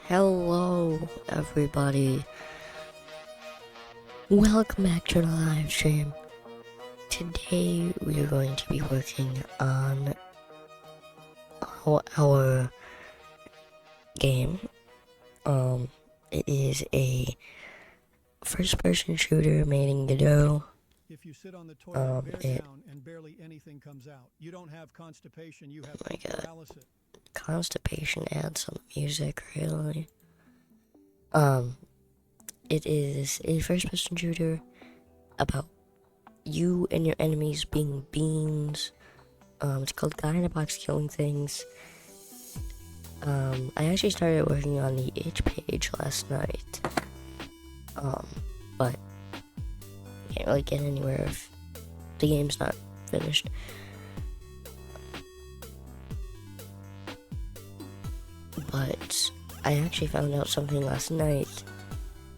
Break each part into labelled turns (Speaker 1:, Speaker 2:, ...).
Speaker 1: Hello, everybody. Welcome back to the live stream. Today we are going to be working on our game. It is a first-person shooter made in Godot.
Speaker 2: If you sit on the toilet, bear down, and barely anything comes out. You don't have constipation, you have paralysis.
Speaker 1: Constipation and some music, really. It is a first-person shooter about you and your enemies being beings. It's called Guy in a Box Killing Things. I actually started working on the itch page last night. But I can't really get anywhere if the game's not finished. But I actually found out something last night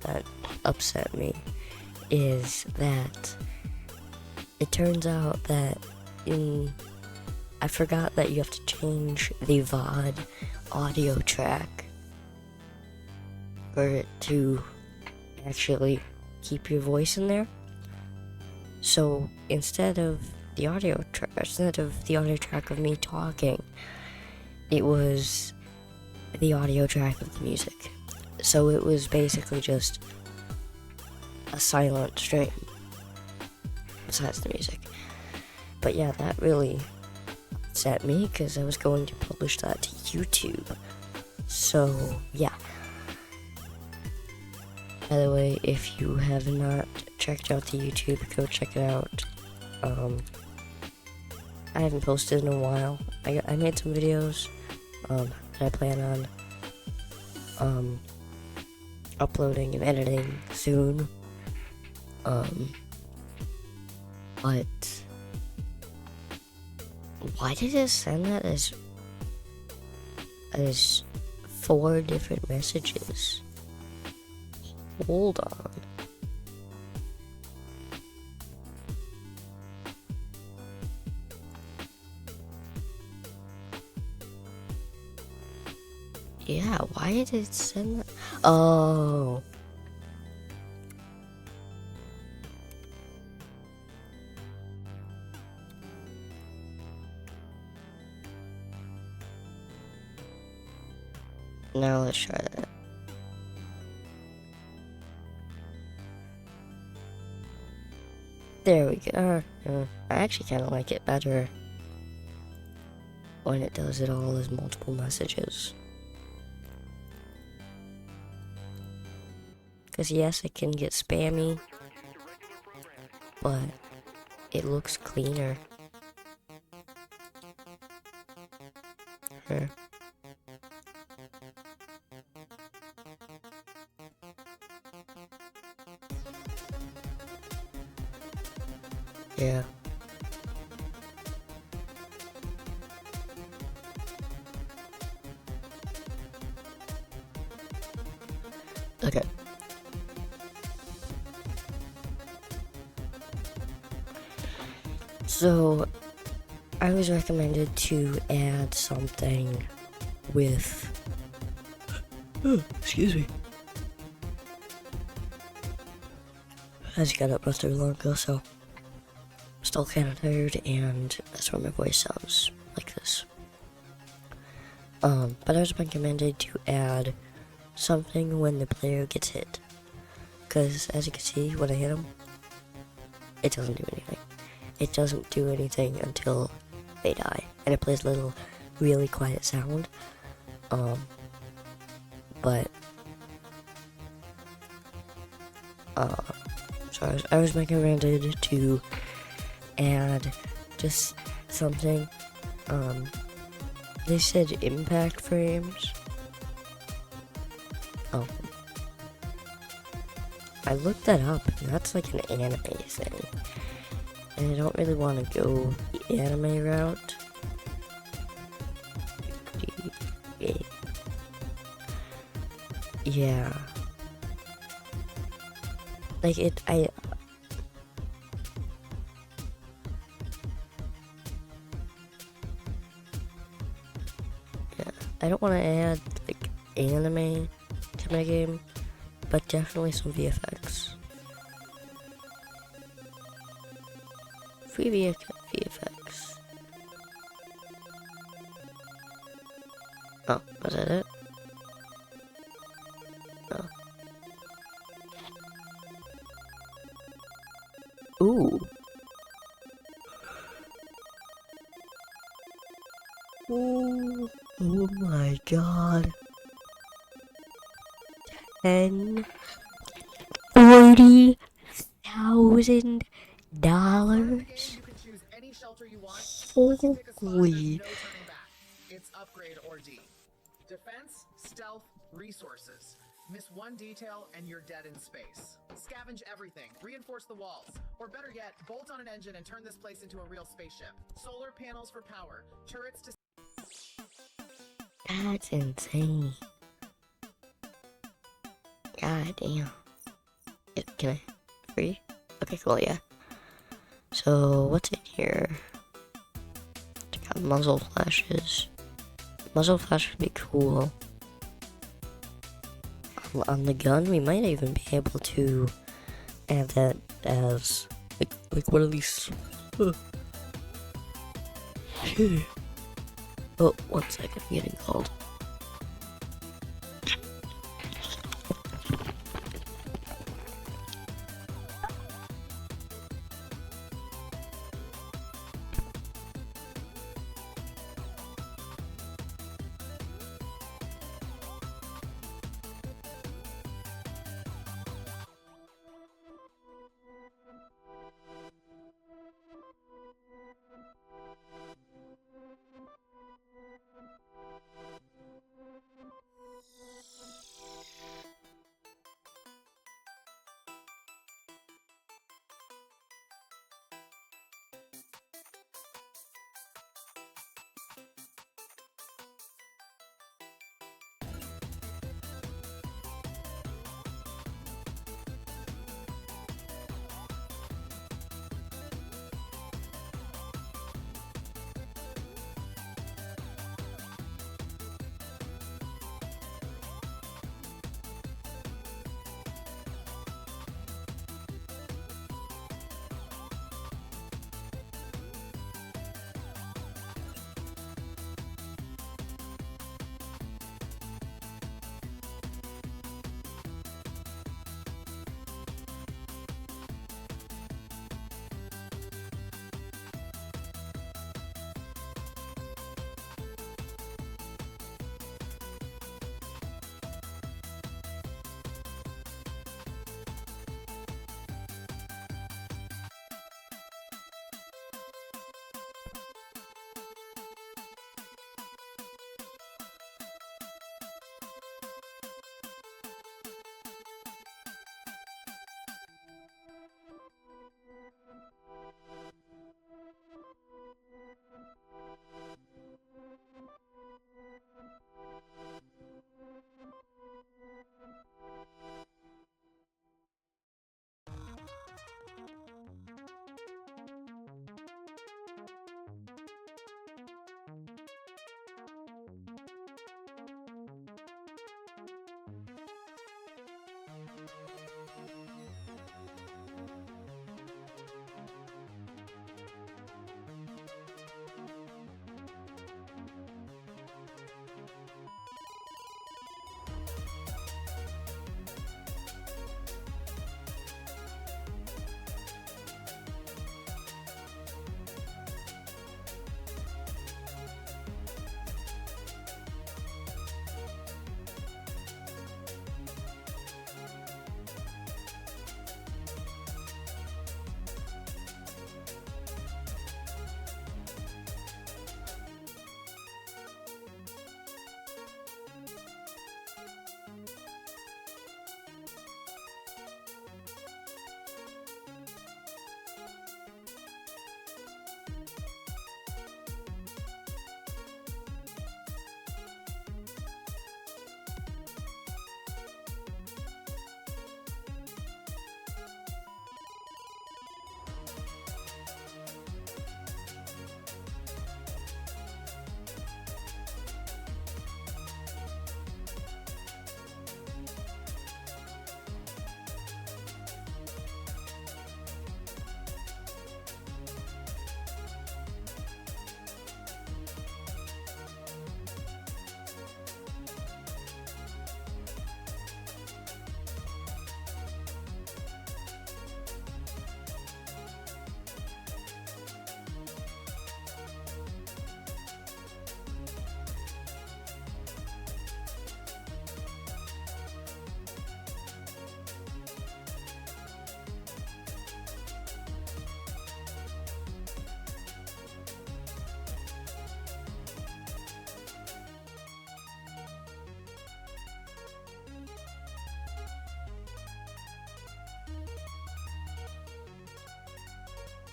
Speaker 1: that upset me, is that it turns out that I forgot that you have to change the VOD audio track for it to actually keep your voice in there. So instead of the audio track of me talking, it was the audio track of the music. So it was basically just a silent stream besides the music. But yeah, that really upset me because I was going to publish that to YouTube. So yeah. By the way, if you have not checked out the YouTube, go check it out. I haven't posted in a while. I made some videos that I plan on uploading and editing soon. But why did it send that as 4 different messages? Hold on. Yeah, why did it send that? Oh. Now let's try that. There we go. I actually kind of like it better when it does it all as multiple messages. Because yes, it can get spammy, but it looks cleaner. Here. Yeah. Okay. So, I was recommended to add something with... excuse me. I just got up not too long ago, so... I'm still kind of tired, and that's why my voice sounds like this. But I was recommended to add something when the player gets hit. Because, as you can see, when I hit him, it doesn't do anything. It doesn't do anything until they die. And it plays a little really quiet sound. But so I was recommended to add just something. They said impact frames. Oh. I looked that up, and that's like an anime thing. And I don't really want to go the anime route. Yeah. Like yeah, I don't want to add like anime character minigame, but definitely some VFX. Free VFX. Oh, was that it? Oh. Ooh. Oh, oh my god. 40,000
Speaker 3: You can choose any shelter you want.
Speaker 1: Holy.
Speaker 3: No turning back. It's upgrade or D. Defense, stealth, resources. Miss one detail and you're dead in space. Scavenge everything, reinforce the walls, or better yet, bolt on an engine and turn this place into a real spaceship. Solar panels for power, turrets to...
Speaker 1: That's insane. God damn. Can I? Free? Okay, cool, yeah. So, what's in here? It's got muzzle flashes. Muzzle flash would be cool. On the gun, we might even be able to add that as like one of these. Oh, 1 second, I'm getting called.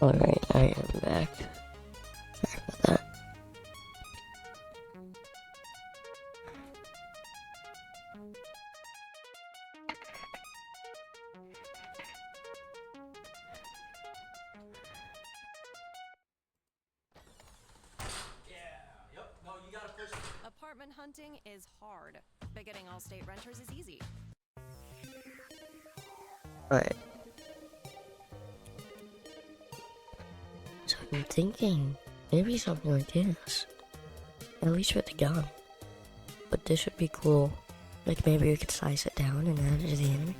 Speaker 1: Alright, I am back. Sorry about that.
Speaker 4: Apartment hunting is hard, but getting Allstate renters is easy.
Speaker 1: Alright. So I'm thinking maybe something like this. At least with the gun. But this would be cool. Like maybe we could slice it down and add it to the enemy.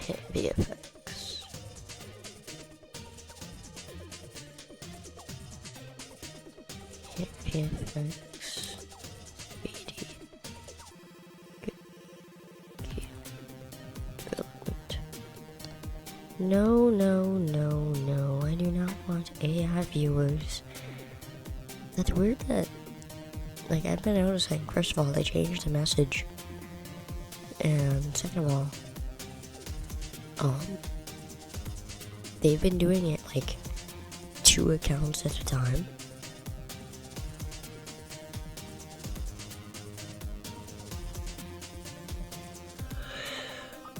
Speaker 1: Hit VFX. Hit VFX. VD. Development. No, no, no, no. I do not want AI viewers. That's weird that, like, I've been noticing, first of all, they changed the message. And second of all, they've been doing it like 2 accounts at a time.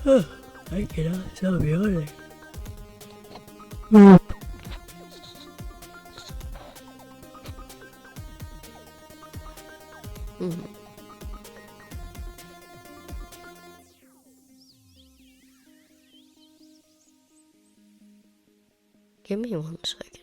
Speaker 1: I cannot stop yawning. Give me 1 second.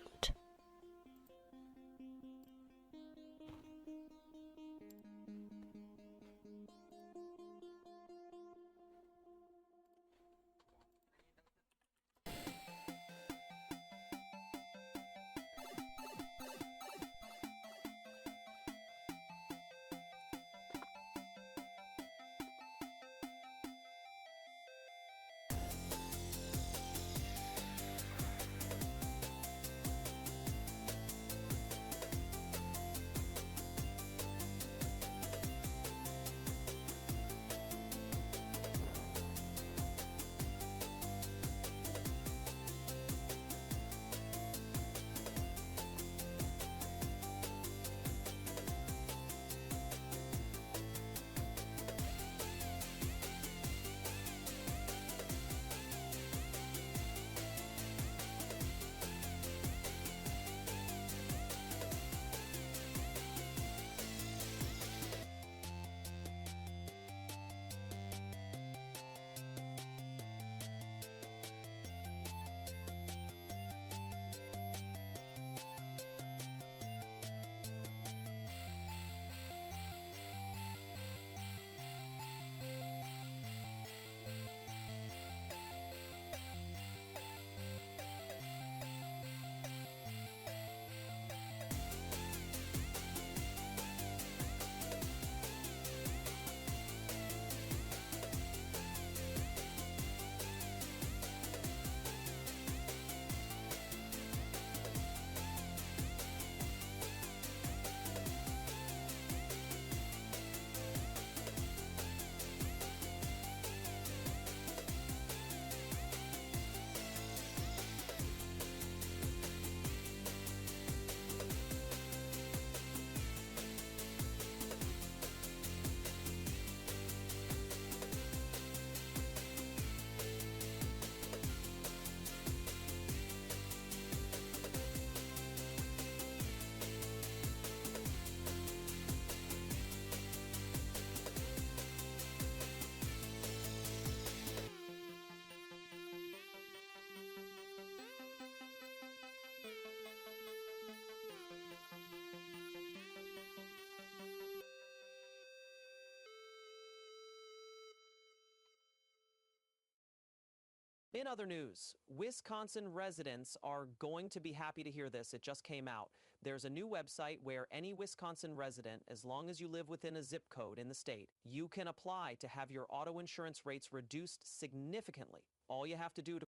Speaker 5: In other news, Wisconsin residents are going to be happy to hear this. It just came out. There's a new website where any Wisconsin resident, as long as you live within a zip code in the state, you can apply to have your auto insurance rates reduced significantly. All you have to do to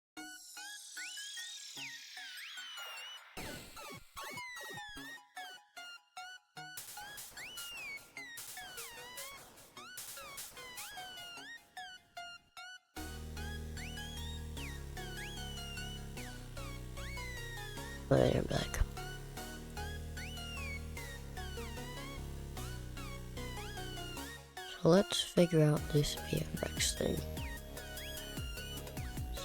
Speaker 1: Alright, I'm back. So let's figure out this VFX thing. So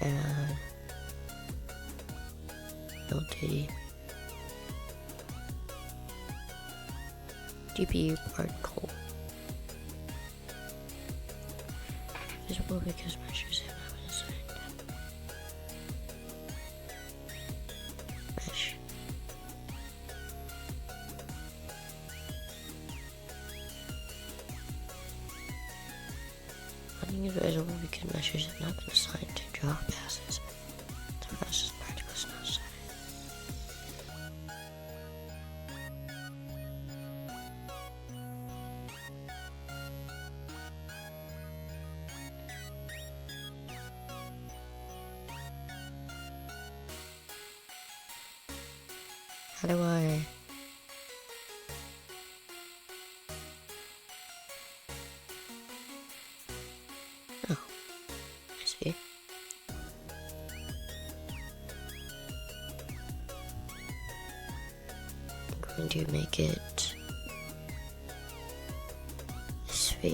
Speaker 1: add LT GPU particle. Visible because measures have been assigned. Mesh. Nothing is visible because measures have not been assigned to draw passes. The rest is particle is not set. How do I... Oh, I see. I'm going to make it a sphere.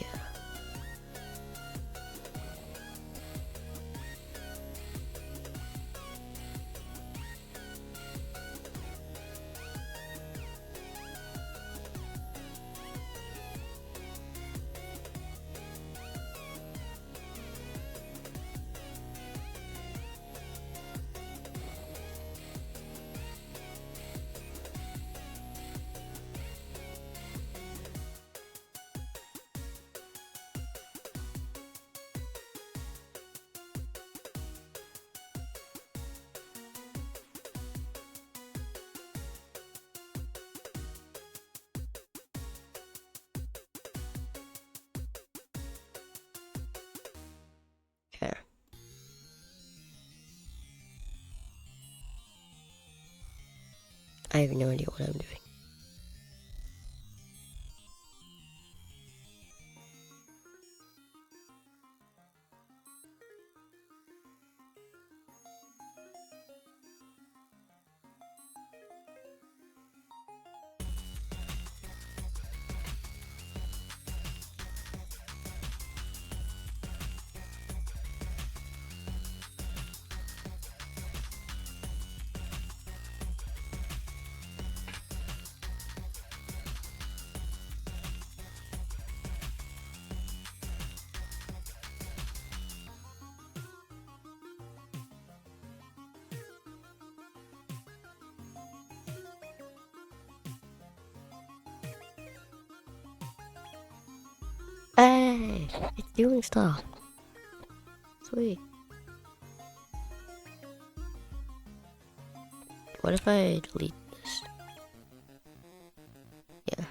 Speaker 1: Okay. I have no idea what I'm doing. Hey, it's doing stuff. Sweet. What if I delete this? Yeah.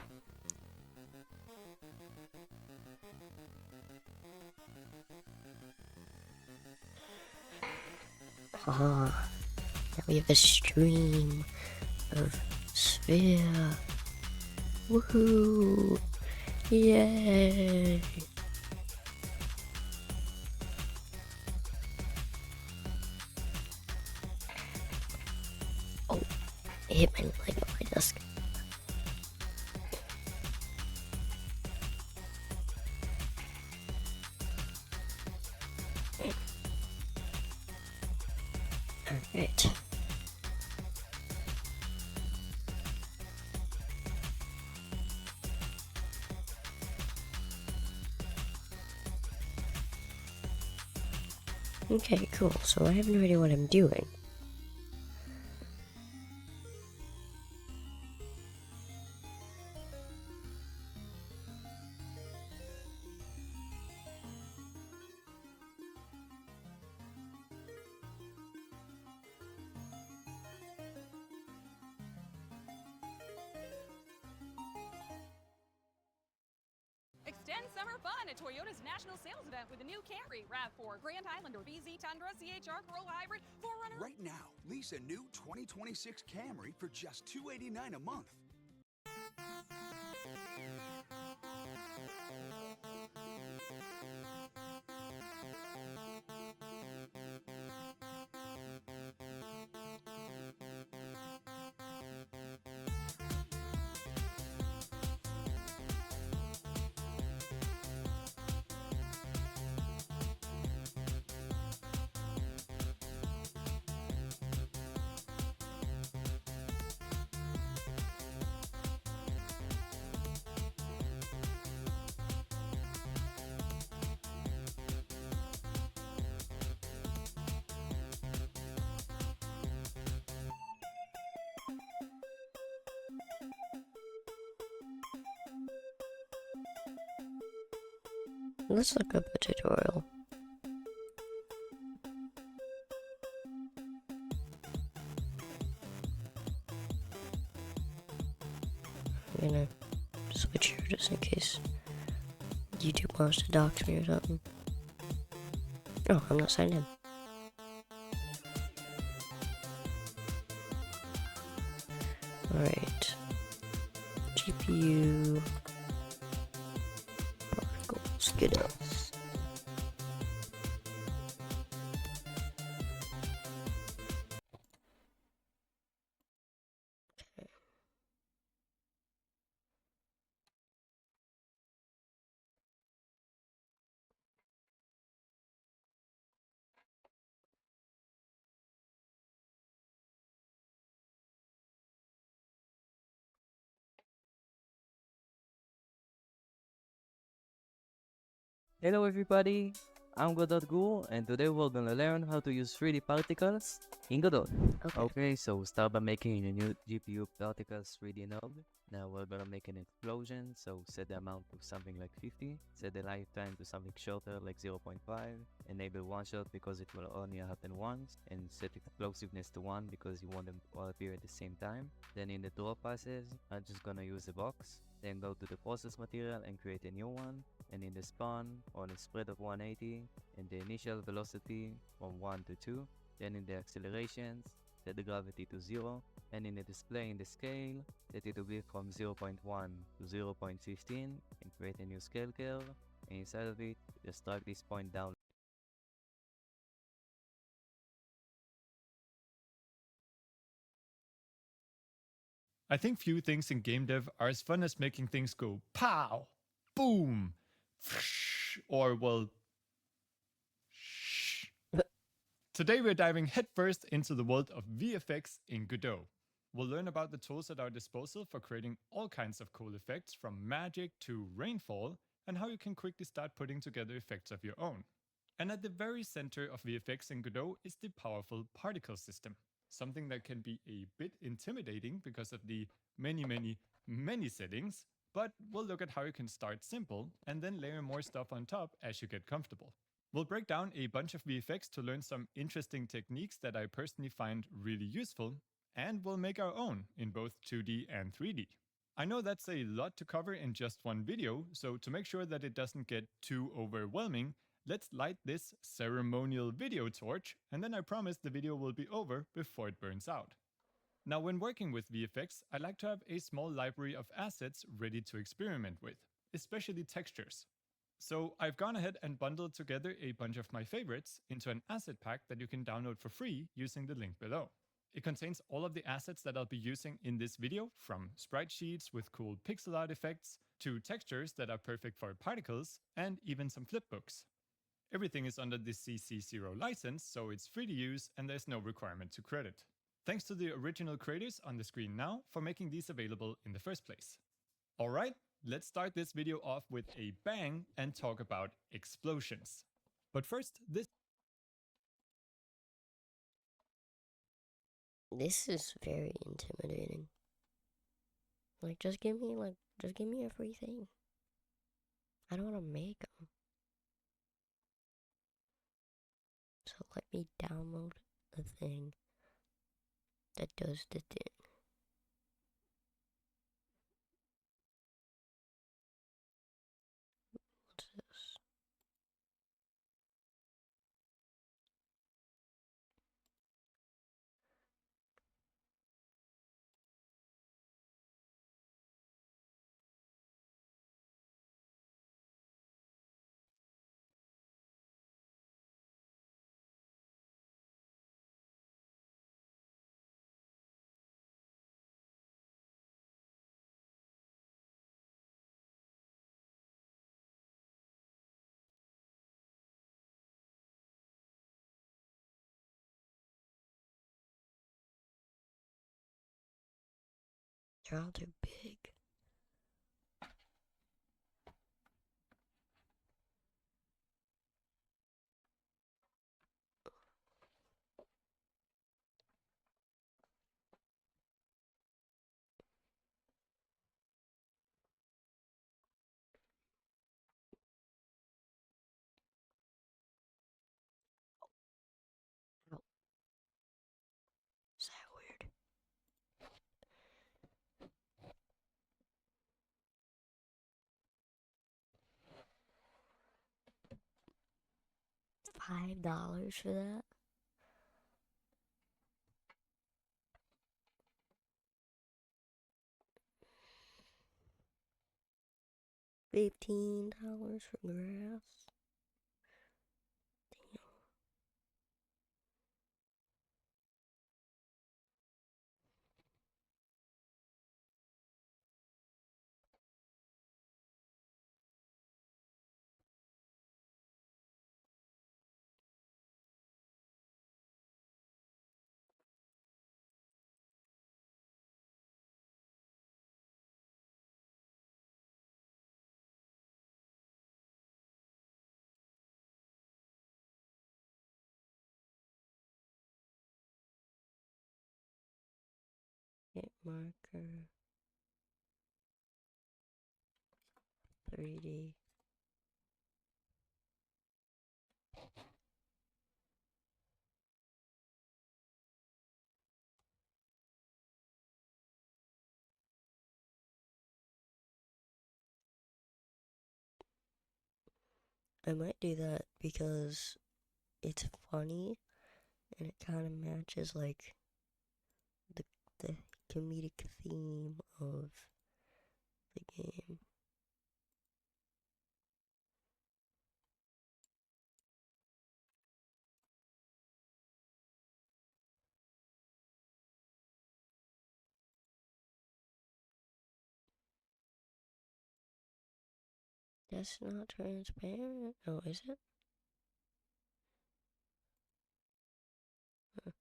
Speaker 1: Ah, now we have a stream of sphere. Woohoo! Yay! Oh, it hit my leg on my desk. Alright. Okay, cool. So I have no idea what I'm doing.
Speaker 6: and summer fun at Toyota's national sales event with a new Camry, RAV4, Grand Highlander, BZ Tundra, CHR, Corolla Hybrid, 4Runner.
Speaker 7: Right now, lease a new 2026 Camry for just $289 a month.
Speaker 1: Let's look up a tutorial. I'm gonna switch here just in case YouTube wants to dox me or something. Oh, I'm not signed in. Alright. GPU. Particles. Good else. Okay.
Speaker 8: Hello everybody, I'm Godot and today we're gonna learn how to use 3D particles in Godot. Okay, so start by making a new GPU particles 3D node. Now we're gonna make an explosion, so set the amount to something like 50, set the lifetime to something shorter like 0.5, enable one shot because it will only happen once, and set explosiveness to 1 because you want them to all appear at the same time. Then in the draw passes, I'm just gonna use a box. Then go to the process material and create a new one, and in the spawn on a spread of 180, and the initial velocity from 1 to 2, then in the accelerations set the gravity to 0, and in the display in the scale set it to be from 0.1 to 0.15 and create a new scale curve, and inside of it just drag this point down.
Speaker 9: I think few things in game dev are as fun as making things go pow, boom, or well, shh. Today we're diving headfirst into the world of VFX in Godot. We'll learn about the tools at our disposal for creating all kinds of cool effects from magic to rainfall, and how you can quickly start putting together effects of your own. And at the very center of VFX in Godot is the powerful particle system. Something that can be a bit intimidating because of the many settings, but we'll look at how you can start simple and then layer more stuff on top as you get comfortable. We'll break down a bunch of VFX to learn some interesting techniques that I personally find really useful, and we'll make our own in both 2D and 3D. I know that's a lot to cover in just one video, so to make sure that it doesn't get too overwhelming, let's light this ceremonial video torch, and then I promise the video will be over before it burns out. Now, when working with VFX, I like to have a small library of assets ready to experiment with, especially textures. So I've gone ahead and bundled together a bunch of my favorites into an asset pack that you can download for free using the link below. It contains all of the assets that I'll be using in this video, from sprite sheets with cool pixel art effects, to textures that are perfect for particles, and even some flipbooks. Everything is under the CC0 license, so it's free to use and there's no requirement to credit. Thanks to the original creators on the screen now for making these available in the first place. Alright, let's start this video off with a bang and talk about explosions. But first,
Speaker 1: This is very intimidating. Just give me a free thing. I don't want to make them. So let me download a thing that does the thing. They're all too big. Oh. Is that weird? $5 for that? $15 for grass? Damn. Hit marker. 3D. I might do that because it's funny and it kind of matches like the comedic theme of the game. That's not transparent. Oh, is it? Huh.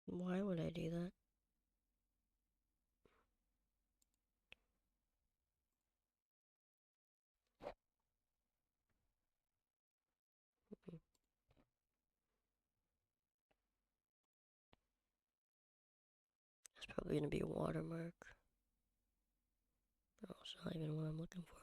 Speaker 1: Why would I do that? It's probably gonna be a watermark. Oh, it's not even what I'm looking for.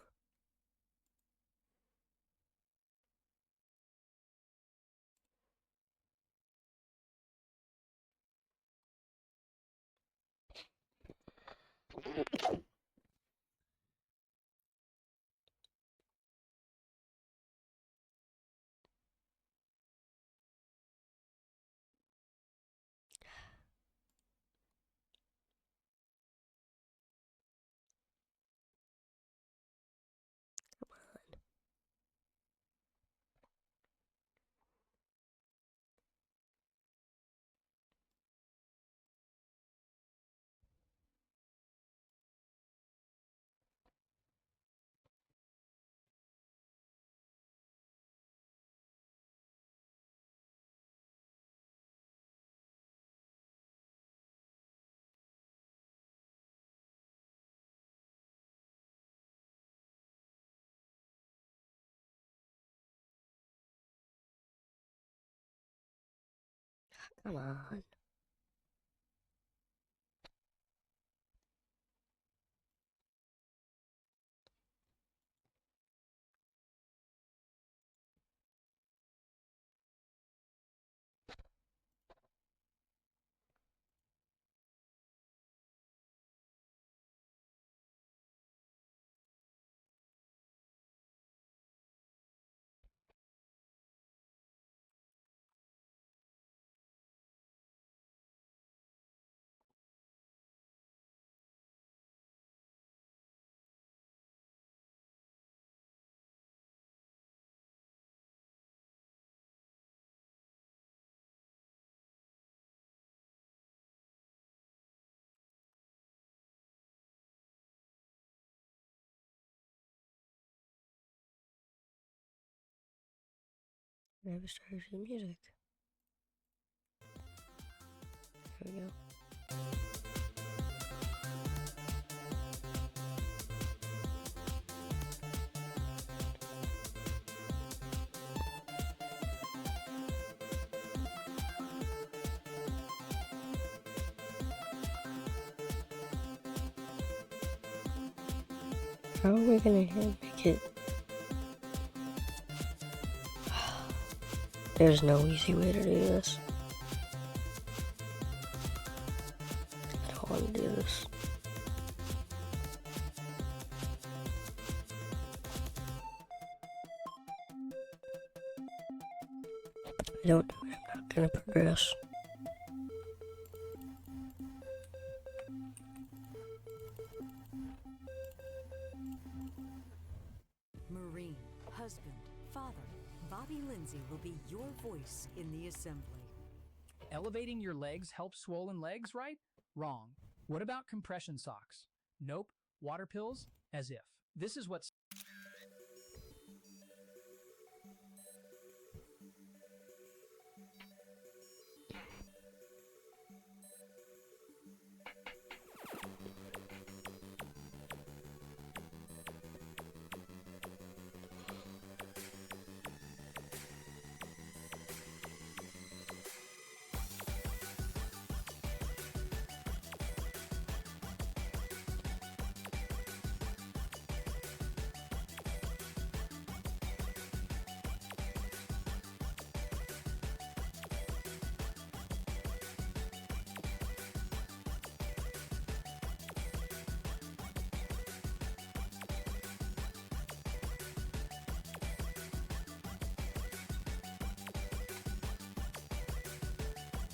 Speaker 1: Come on. Never started the music. There we go. How are we gonna make it? There's no easy way to do this. I don't want to do this. If I don't do it, I'm not gonna progress.
Speaker 10: Marine, husband, father, Bobby Lindsay will be your voice in the assembly.
Speaker 11: Elevating your legs helps swollen legs, right? Wrong. What about compression socks? Nope. Water pills? As if. This is what's...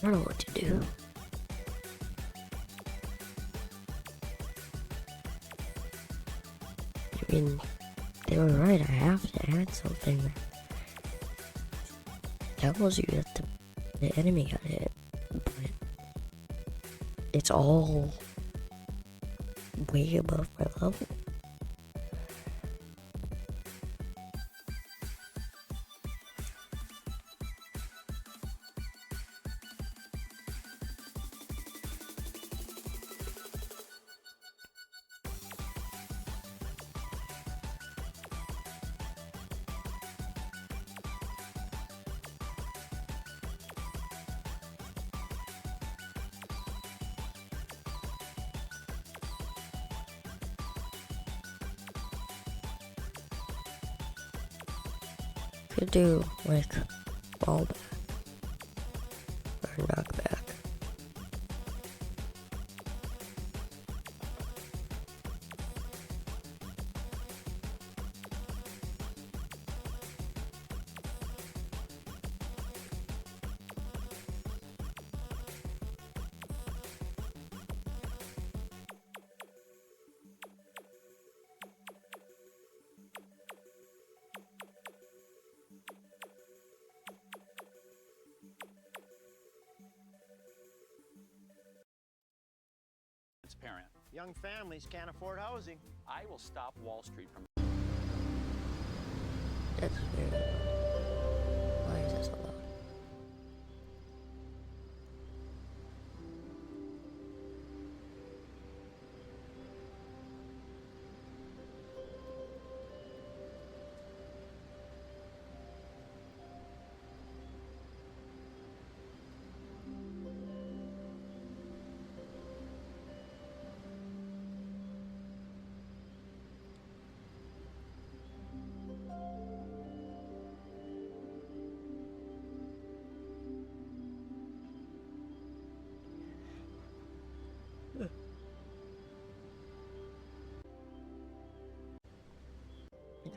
Speaker 1: I don't know what to do. I mean, they were right. I have to add something that tells you that the enemy got hit. But it's all way above my level. Could do like ball back or knockback.
Speaker 12: Transparent. Young families can't afford housing. I will stop Wall Street from...
Speaker 1: That's weird. Why is this allowed?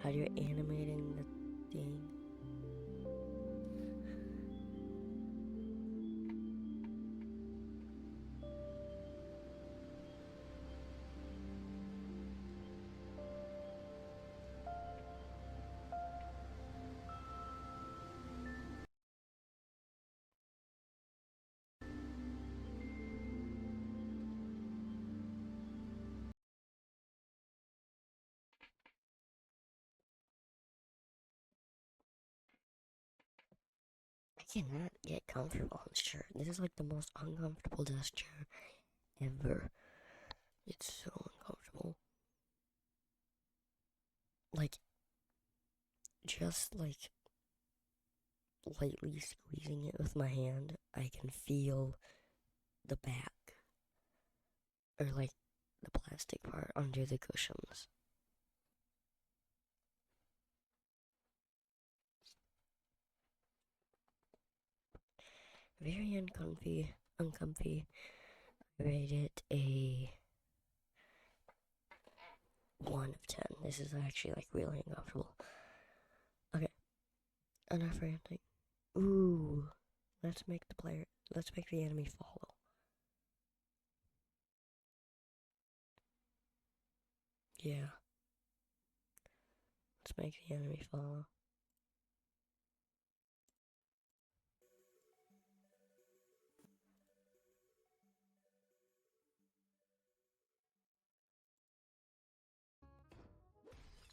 Speaker 1: How do you animating the thing? cannot get comfortable on this chair. This is like the most uncomfortable desk chair ever. It's so uncomfortable. Like, just like lightly squeezing it with my hand, I can feel the back, or like the plastic part under the cushions. Very uncomfy. I rate it a 1 of 10. This is actually like really uncomfortable. Okay, enough ranting. Ooh, let's make the enemy follow. Yeah. Let's make the enemy follow.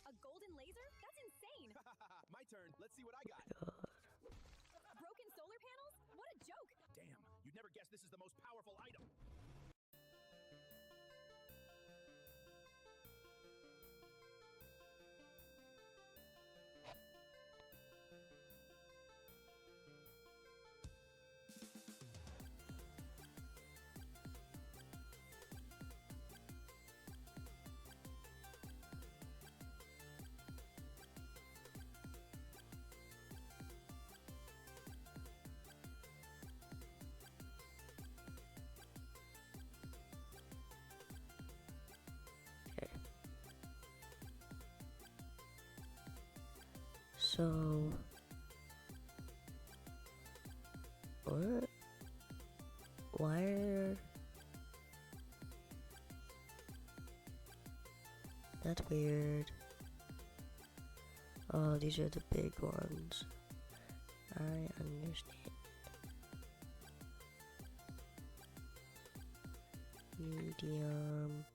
Speaker 6: A golden laser? That's insane!
Speaker 13: My turn. Let's see what I got.
Speaker 6: Broken solar panels? What a joke!
Speaker 13: Damn, you'd never guess this is the most powerful item.
Speaker 1: So, what? Why are... That's weird. Oh, these are the big ones. I understand. Medium.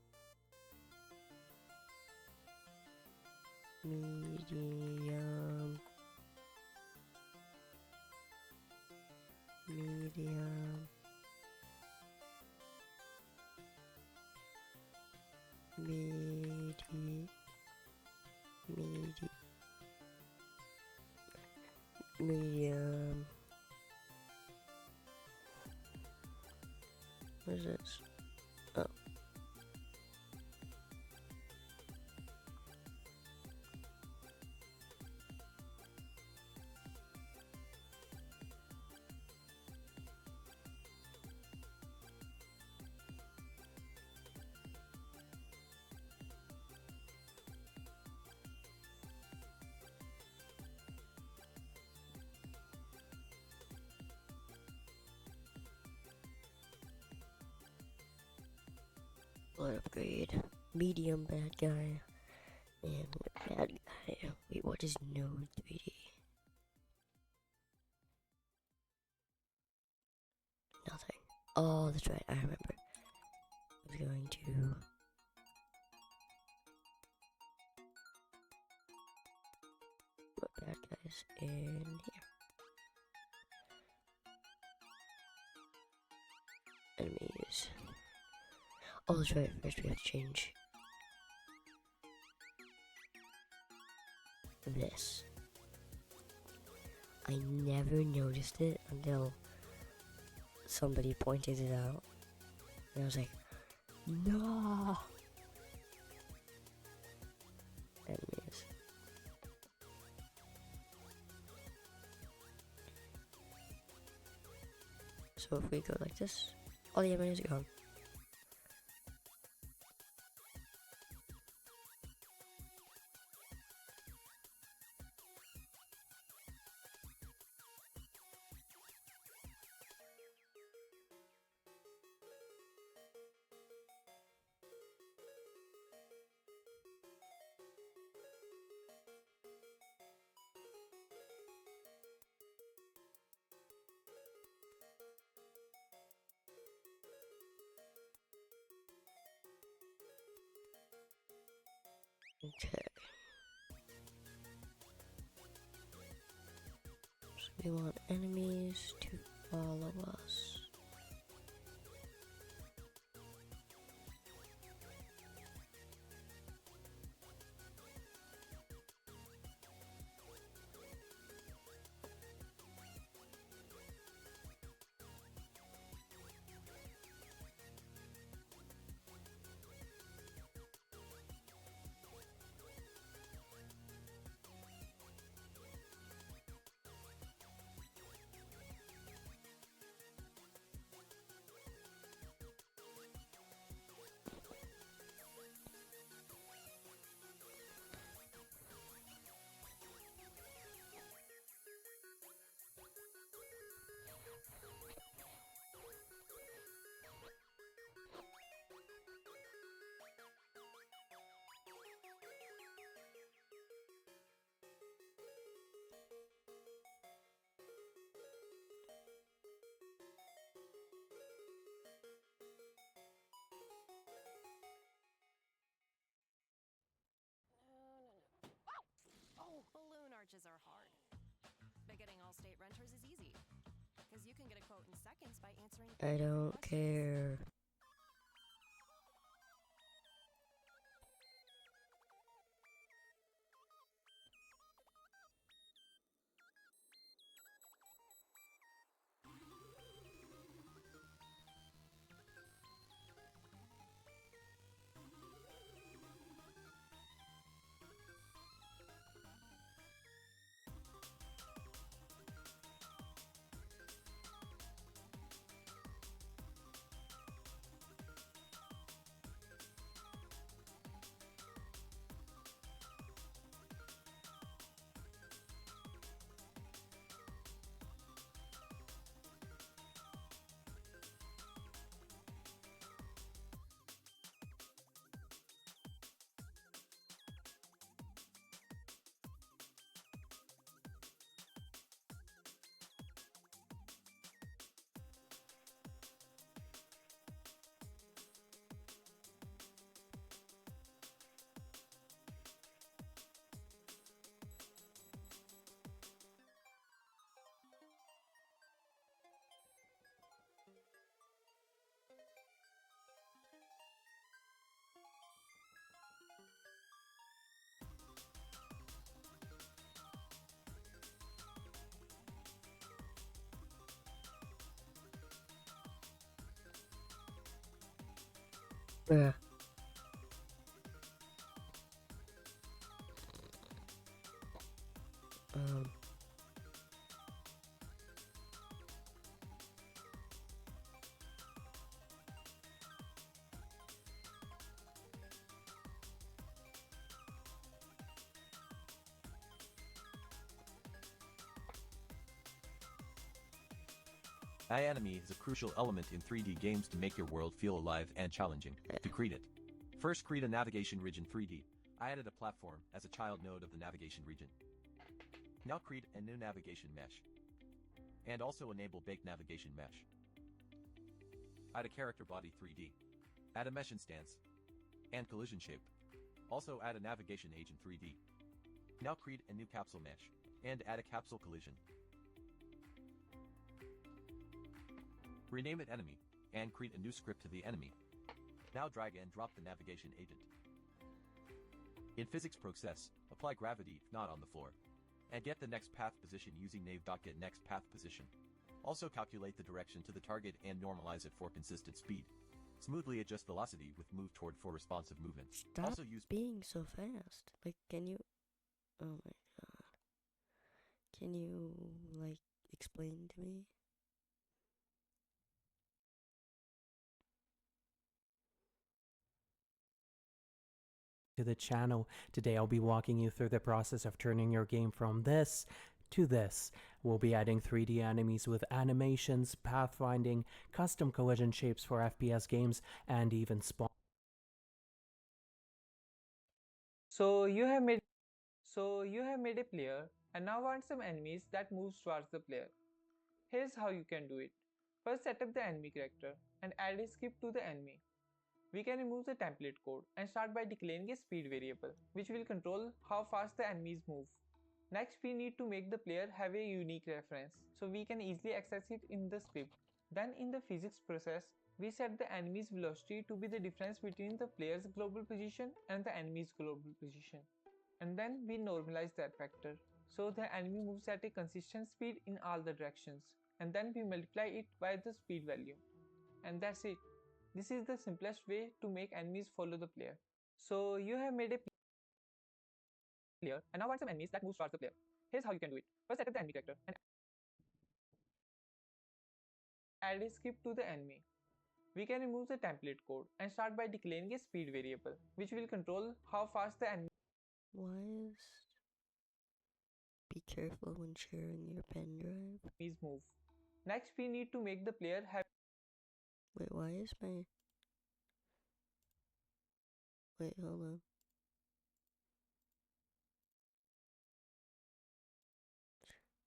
Speaker 1: Medium. Medium. Medium. What is this? Oh. Blood upgrade. Medium bad guy. And bad guy. Wait, what is node 3D? Nothing. Oh, that's right, I remember. I was going to... put bad guys in here. Enemies. Oh, that's right. First we have to change this. I never noticed it until somebody pointed it out. And I was like, no! Enemies. So if we go like this, all the enemies are gone. Okay. So We want enemies to follow us.
Speaker 4: Oh, balloon arches are hard. But getting all-state renters is easy. Because you can get a quote in seconds by answering
Speaker 1: I don't care. Yeah.
Speaker 14: Enemy is a crucial element in 3D games to make your world feel alive and challenging. To create it, first create a navigation region 3D. I added a platform as a child node of the navigation region. Now create a new navigation mesh. And also enable baked navigation mesh. Add a character body 3D. Add a mesh instance. And collision shape. Also add a navigation agent 3D. Now create a new capsule mesh. And add a capsule collision. Rename it enemy, and create a new script to the enemy. Now drag and drop the navigation agent. In physics process, apply gravity if not on the floor. And get the next path position using nav.get next path position. Also calculate the direction to the target and normalize it for consistent speed. Smoothly adjust velocity with move toward for responsive movement.
Speaker 1: Stop
Speaker 14: Also use
Speaker 1: being so fast. Like, can you... Oh my god. Can you, like, explain to me?
Speaker 15: To the channel. Today I'll be walking you through the process of turning your game from this to this. We'll be adding 3D enemies with animations, pathfinding, custom collision shapes for FPS games, and even spawn.
Speaker 16: So you have made a player and now want some enemies that moves towards the player. Here's how you can do it. First set up the enemy character and add a skip to the enemy. We can remove the template code and start by declaring a speed variable, which will control how fast the enemies move. Next, we need to make the player have a unique reference, so we can easily access it in the script. Then in the physics process, we set the enemy's velocity to be the difference between the player's global position and the enemy's global position. And then we normalize that factor, so the enemy moves at a consistent speed in all the directions, and then we multiply it by the speed value. And that's it. This is the simplest way to make enemies follow the player. So you have made a player, and now want some enemies that move towards the player. Here's how you can do it. First set up the enemy character and add a script to the enemy. We can remove the template code and start by declaring a speed variable, which will control how fast the enemy
Speaker 1: Be careful when sharing your pen drive.
Speaker 16: enemies move. Next, we need to make the player have.
Speaker 1: Wait, why is my... Wait, hold on.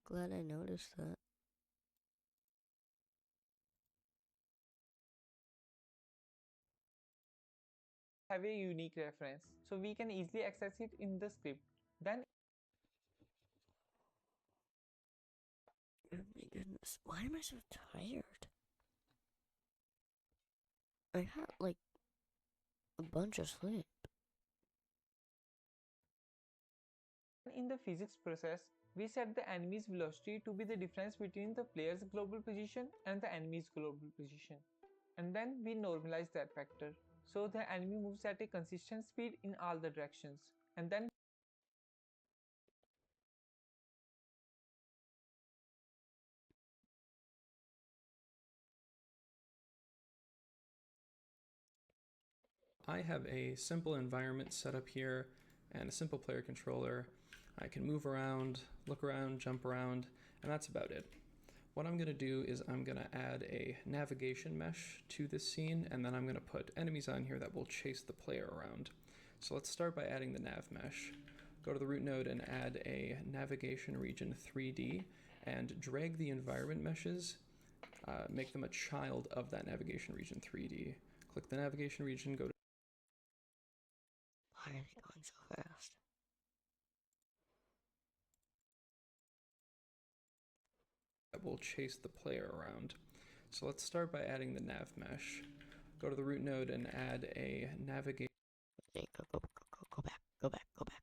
Speaker 1: Glad I noticed that.
Speaker 16: Have a unique reference, so we can easily access it in the script. Then
Speaker 1: Oh my goodness, why am I so tired? I had like a bunch of sleep.
Speaker 16: in the physics process, we set the enemy's velocity to be the difference between the player's global position and the enemy's global position. And then we normalize that factor, so the enemy moves at a consistent speed in all the directions. And then
Speaker 17: I have a simple environment set up here and a simple player controller. I can move around, look around, jump around, and that's about it. What I'm going to do is I'm going to add a navigation mesh to this scene, and then I'm going to put enemies on here that will chase the player around. So let's start by adding the nav mesh. Go to the root node and add a navigation region 3D and drag the environment meshes, make them a child of that navigation region 3D. Click the navigation region, go to
Speaker 1: Why are they going so fast?
Speaker 17: that will chase the player around. So let's start by adding the nav mesh. Go to the root node and add a navigation.
Speaker 1: Go back, go back, go back.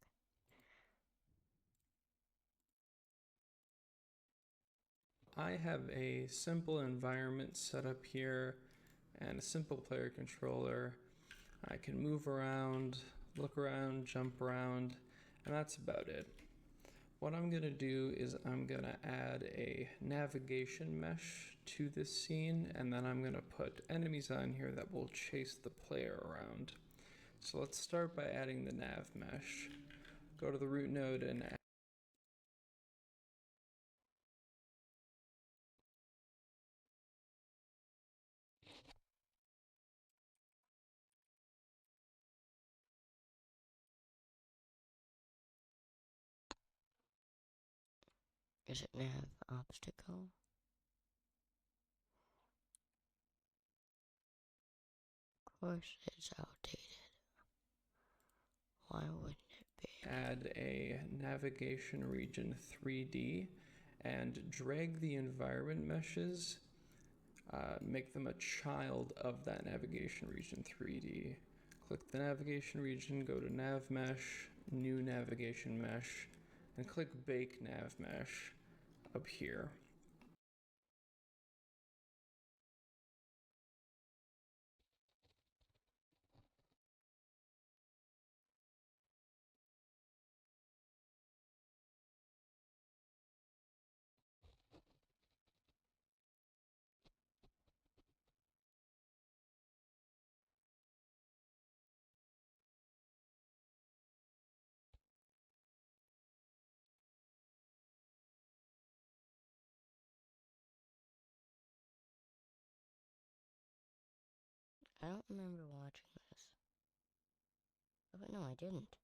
Speaker 17: I have a simple environment set up here and a simple player controller. I can move around, look around, jump around, and that's about it. What I'm going to do is I'm going to add a navigation mesh to this scene, and then I'm going to put enemies on here that will chase the player around. So let's start by adding the nav mesh. Go to the root node and add
Speaker 1: Is it nav obstacle? Of course it's outdated. Why wouldn't it be?
Speaker 17: add a navigation region 3D and drag the environment meshes, make them a child of that navigation region 3D. Click the navigation region, go to nav mesh, new navigation mesh, and click bake nav mesh up here.
Speaker 1: I don't remember watching this. Oh, but no, I didn't.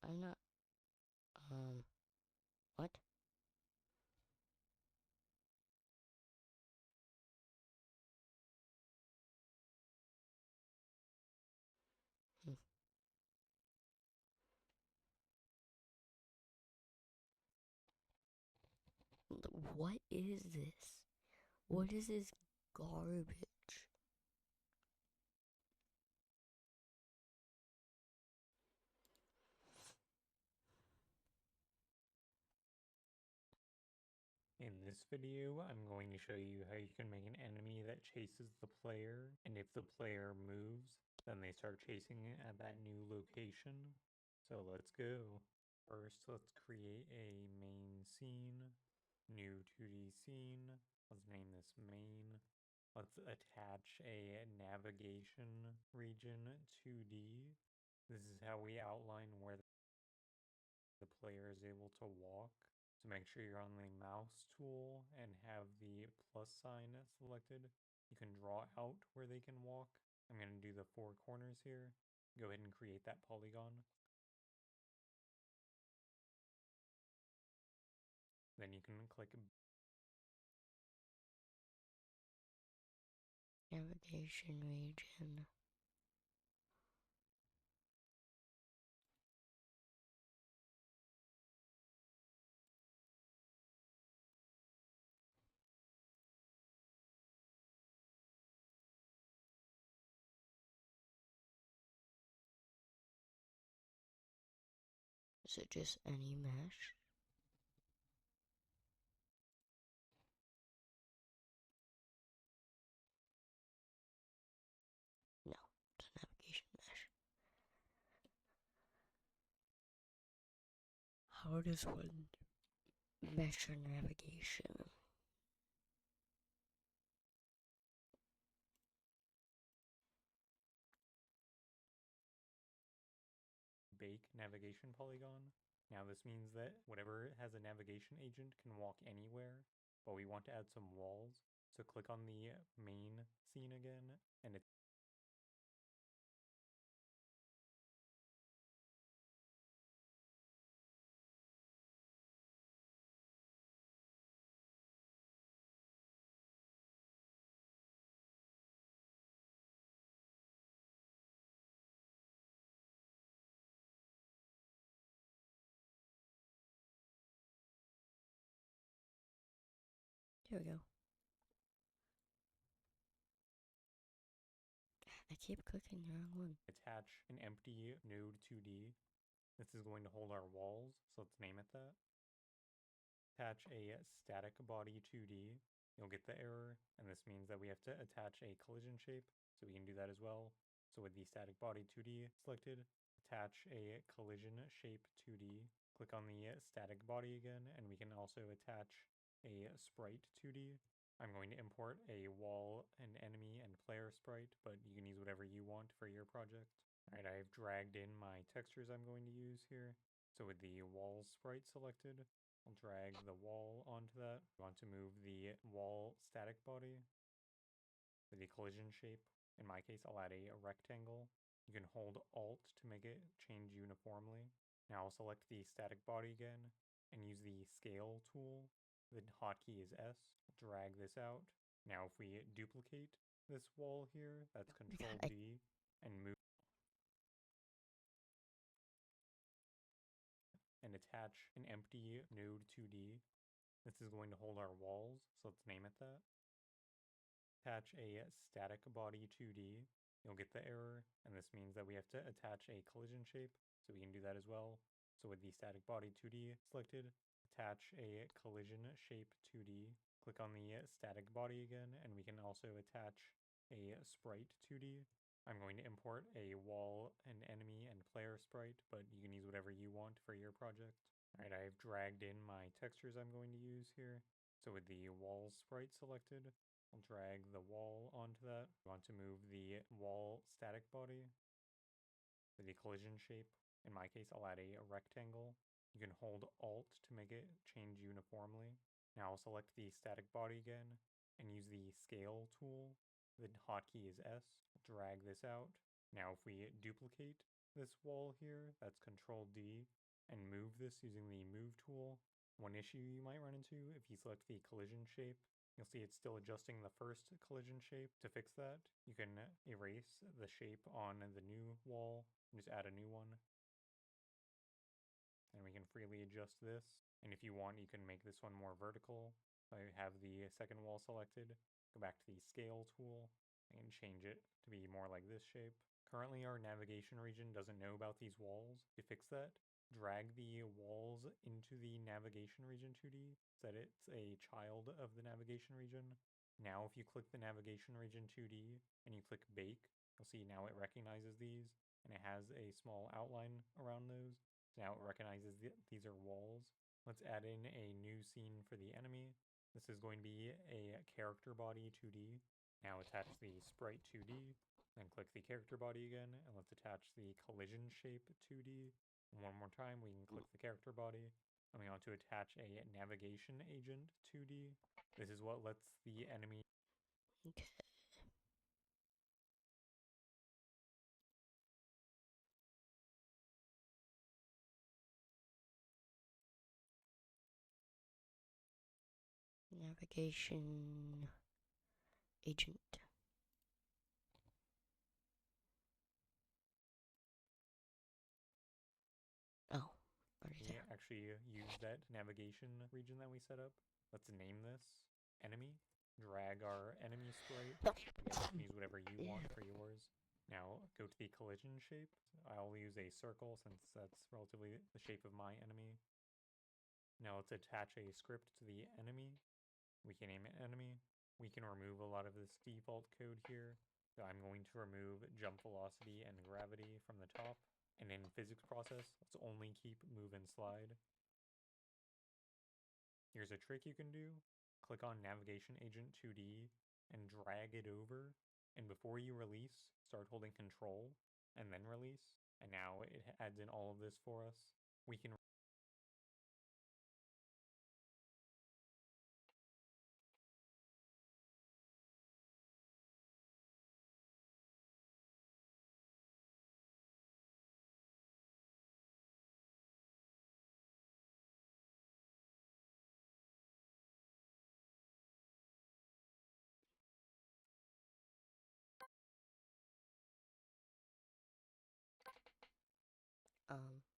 Speaker 1: I'm not... What? What is this? What is this garbage?
Speaker 18: In this video, I'm going to show you how you can make an enemy that chases the player, and if the player moves, then they start chasing it at that new location. So let's go. First, let's create a main scene, new 2D scene. Let's name this main. Let's attach a navigation region 2D. This is how we outline where the player is able to walk. So make sure you're on the mouse tool and have the plus sign selected. You can draw out where they can walk. I'm going to do the 4 corners here. Go ahead and create that polygon. Then you can click
Speaker 1: Navigation region. Is it just any mesh? No, it's a navigation mesh. How does one measure navigation?
Speaker 18: bake navigation polygon. Now this means that whatever has a navigation agent can walk anywhere, but we want to add some walls. So click on the main scene again, and it's
Speaker 1: There we go. I keep clicking the wrong one.
Speaker 18: attach an empty node 2D. This is going to hold our walls, so let's name it that. Attach a static body 2D. You'll get the error, and this means that we have to attach a collision shape, so we can do that as well. So with the static body 2D selected, attach a collision shape 2D. Click on the static body again, and we can also attach a sprite 2D. I'm going to import a wall, an enemy, and player sprite, but you can use whatever you want for your project. Alright, I've dragged in my textures I'm going to use here. So with the wall sprite selected, I'll drag the wall onto that. I want to move the wall static body. For the collision shape, in my case, I'll add a rectangle. You can hold Alt to make it change uniformly. Now I'll select the static body again and use the scale tool. The hotkey is S. Drag this out. Now if we duplicate this wall here, that's Control D, and move and attach an empty node 2D. This is going to hold our walls, so let's name it that. Attach a static body 2D. You'll get the error, and this means that we have to attach a collision shape, so we can do that as well. So with the static body 2D selected, attach a collision shape 2D. Click on the static body again, and we can also attach a sprite 2D. I'm going to import a wall, an enemy, and player sprite, but you can use whatever you want for your project. Alright, I've dragged in my textures I'm going to use here. So with the wall sprite selected, I'll drag the wall onto that. I want to move the wall static body. For the collision shape, in my case, I'll add a rectangle. You can hold Alt to make it change uniformly. Now I'll select the static body again and use the scale tool. The hotkey is S. Drag this out. Now if we duplicate this wall here, that's Control D, and move this using the move tool. One issue you might run into if you select the collision shape, you'll see it's still adjusting the first collision shape. To fix that, you can erase the shape on the new wall and just add a new one. And we can freely adjust this. And if you want, you can make this one more vertical. So I have the second wall selected, go back to the scale tool, and change it to be more like this shape. Currently our navigation region doesn't know about these walls. To fix that, drag the walls into the navigation region 2D, set it's a child of the navigation region. Now if you click the navigation region 2D and you click bake, you'll see now it recognizes these and it has a small outline around those. So now it recognizes these are walls. Let's add in a new scene for the enemy. This is going to be a character body 2D. Now attach the sprite 2D, then click the character body again, and let's attach the collision shape 2D. One more time, we can click the character body. And we want to attach a navigation agent 2D. This is what lets the enemy...
Speaker 1: Okay. Navigation agent. Oh, already there.
Speaker 18: Actually use that navigation region that we set up. Let's name this enemy. Drag our enemy sprite. Again, you can use whatever you want for yours. Now go to the collision shape. I'll use a circle since that's relatively the shape of my enemy. Now let's attach a script to the enemy. We can name it enemy. We can remove a lot of this default code here. So I'm going to remove jump velocity and gravity from the top. And in physics process, let's only keep move and slide. Here's a trick you can do. Click on navigation agent 2D and drag it over. And before you release, start holding control and then release. And now it adds in all of this for us. We can
Speaker 1: no. Slide.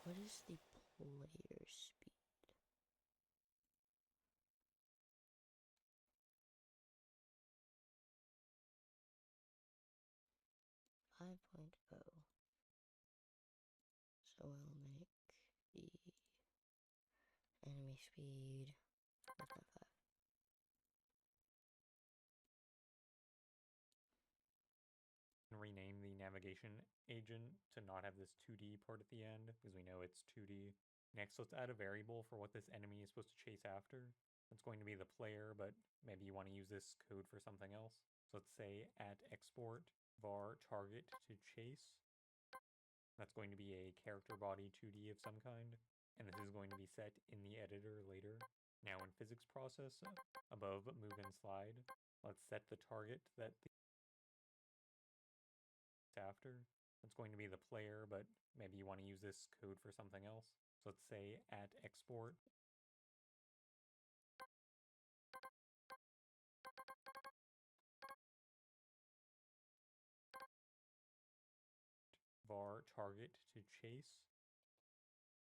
Speaker 1: What is the player speed? 5.0. So we'll make the enemy speed 4.5.
Speaker 18: rename the navigation agent to not have this 2D part at the end because we know it's 2D. Next, let's add a variable for what this enemy is supposed to chase after. It's going to be the player, but maybe you want to use this code for something else. So let's say at export var target to chase. That's going to be a character body 2D of some kind, and this is going to be set in the editor later. Now in physics process, above move and slide, let's set the target that the after. That's going to be the player, but maybe you want to use this code for something else. So let's say at export var target to chase.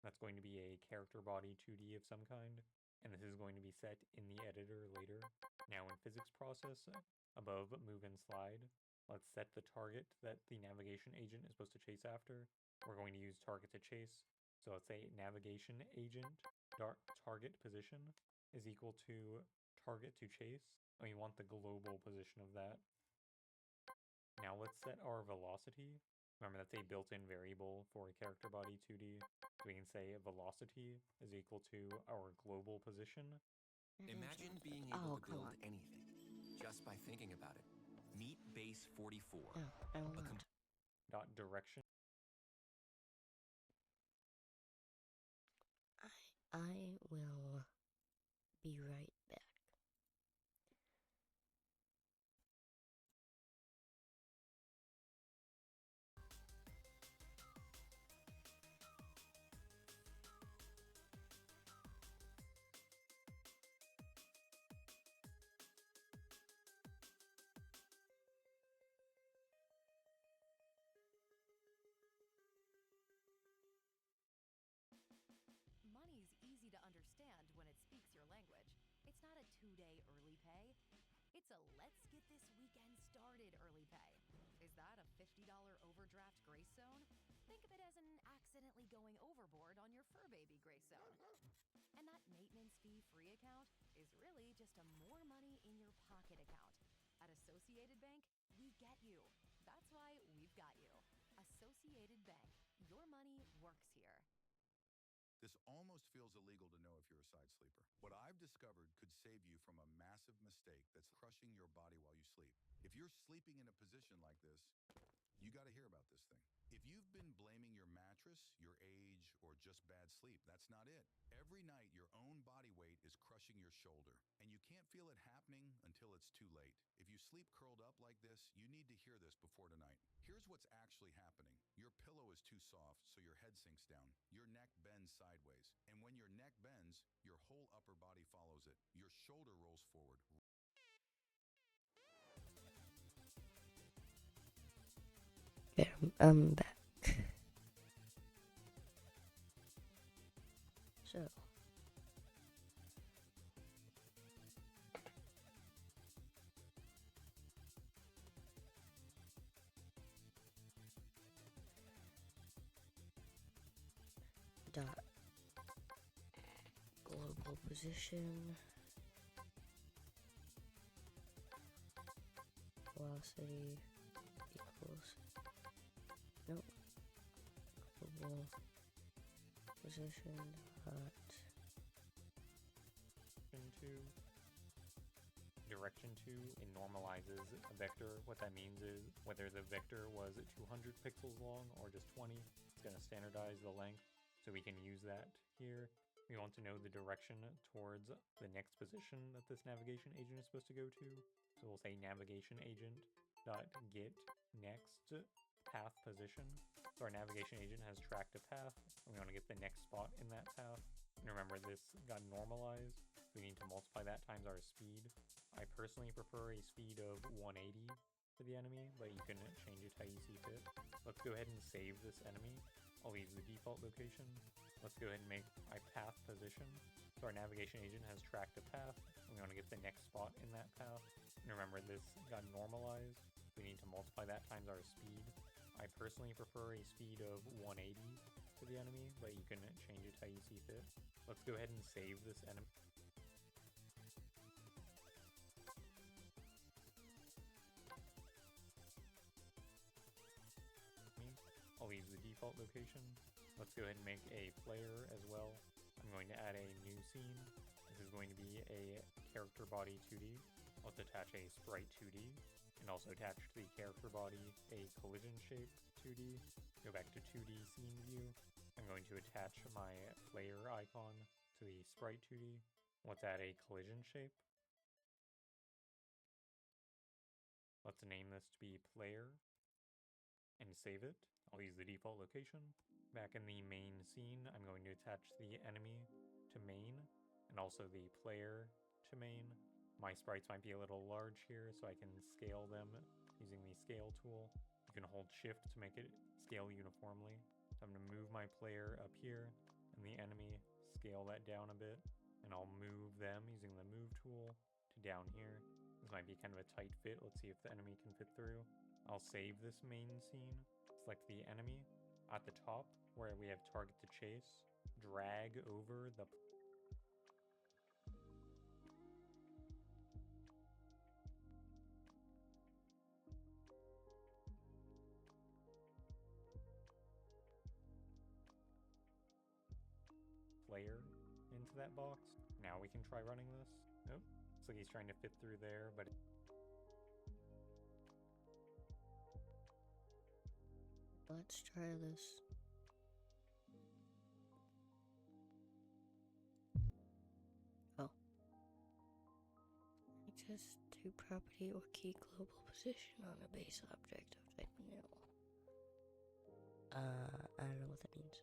Speaker 18: That's going to be a character body 2D of some kind, and this is going to be set in the editor later. Now in physics process, above move and slide, let's set the target that the navigation agent is supposed to chase after. We're going to use target to chase. So let's say navigation agent target position is equal to target to chase. And we want the global position of that. Now let's set our velocity. Remember, that's a built-in variable for a character body 2D. So we can say velocity is equal to our global position.
Speaker 19: Imagine being able to build anything just by thinking about it. Meet Base 44.
Speaker 1: No, I will not.
Speaker 18: direction.
Speaker 1: I will be right back.
Speaker 4: Money's easy to understand when it speaks your language. It's not a 2-day early pay. It's a let's get this weekend started early pay. Is that a $50 overdraft grace zone? Think of it as an accidentally going overboard on your fur baby grace zone. And that maintenance fee free account is really just a more money in your pocket account. At Associated Bank, we get you. That's why we've got you. Associated Bank. Your money works here.
Speaker 20: This almost feels illegal to know if you're a side sleeper. What I've discovered could save you from a massive mistake that's crushing your body while you sleep. If you're sleeping in a position like this, you got to hear about this thing. If you've been blaming your mattress, your age, or just bad sleep, that's not it. Every night, your own body weight is crushing your shoulder, and you can't feel it happening until it's too late. If you sleep curled up like this, you need to hear this before tonight. Here's what's actually happening. Your pillow is too soft, so your head sinks down. Your neck bends sideways, and when your neck bends, your whole upper body follows it. Your shoulder rolls forward.
Speaker 1: Okay, I'm back. So, dot global position, velocity equals, nope, global position dot
Speaker 18: Direction 2, it normalizes a vector. What that means is whether the vector was 200 pixels long or just 20, it's going to standardize the length, so we can use that here. We want to know the direction towards the next position that this navigation agent is supposed to go to. So we'll say navigation agent dot get next path position. So our navigation agent has tracked a path, and we want to get the next spot in that path. And remember, this got normalized. We need to multiply that times our speed. I personally prefer a speed of 180 for the enemy, but you can change it how you see fit. Let's go ahead and save this enemy. I'll leave the default location. Let's go ahead and make my path position. So our navigation agent has tracked a path, and we want to get the next spot in that path. And remember, this got normalized. We need to multiply that times our speed. I personally prefer a speed of 180 for the enemy, but you can change it how you see fit. Let's go ahead and save this enemy. I'll leave the default location. Let's go ahead and make a player as well. I'm going to add a new scene. This is going to be a character body 2D. Let's attach a sprite 2D, and also attach to the character body a collision shape 2D. Go back to 2D scene view. I'm going to attach my player icon to the sprite 2D. Let's add a collision shape. Let's name this to be player and save it. I'll use the default location. Back in the main scene, I'm going to attach the enemy to main and also the player to main. My sprites might be a little large here, so I can scale them using the scale tool. You can hold shift to make it scale uniformly. So I'm going to move my player up here and the enemy, scale that down a bit, and I'll move them using the move tool to down here. This might be kind of a tight fit. Let's see if the enemy can fit through. I'll save this main scene, select the enemy. At the top, where we have target to chase, drag over the player into that box. Now we can try running this. Nope. Looks like he's trying to fit through there, but
Speaker 1: Let's try this. Oh. Access to property or key global position on a base object of type nil. I don't know what that means.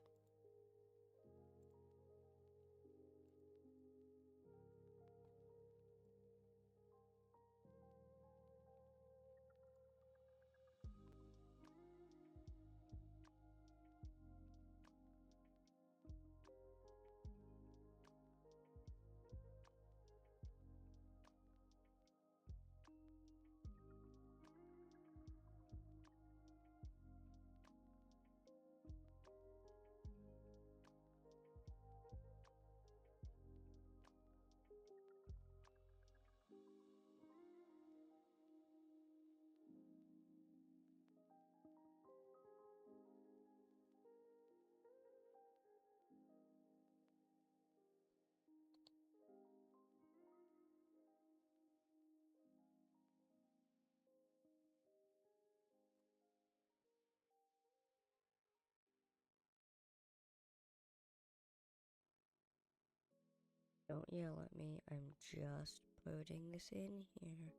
Speaker 1: Don't yell at me, I'm just putting this in here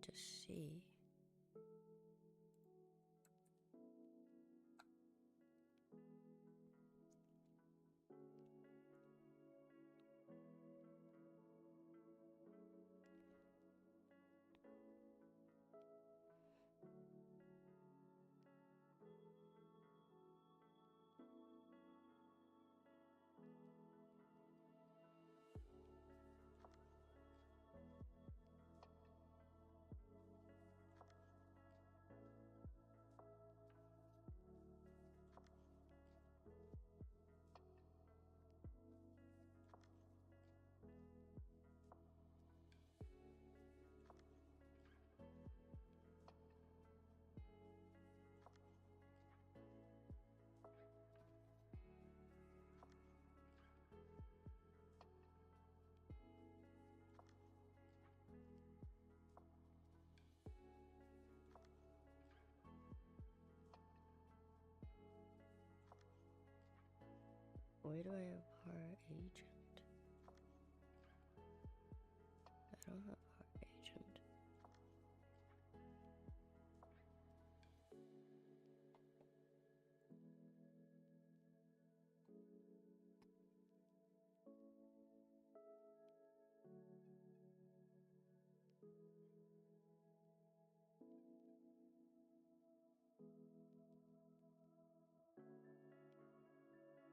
Speaker 1: to see. Why do I have our agent? I don't have our agent.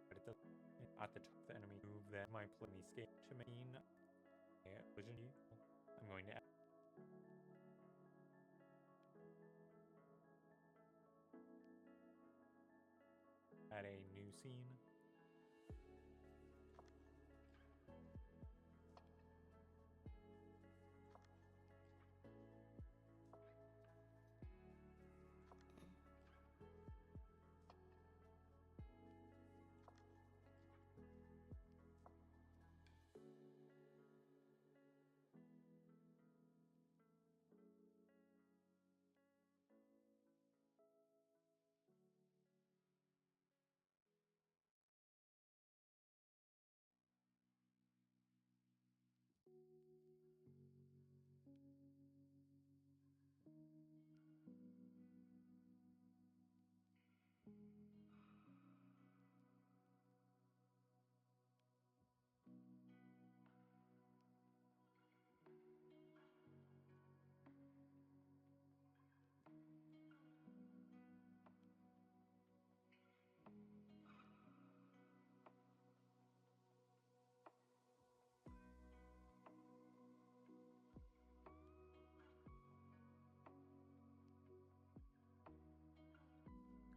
Speaker 18: But it does at the top of the enemy move that my play me escape to main collision vehicle. I'm going to add a new scene.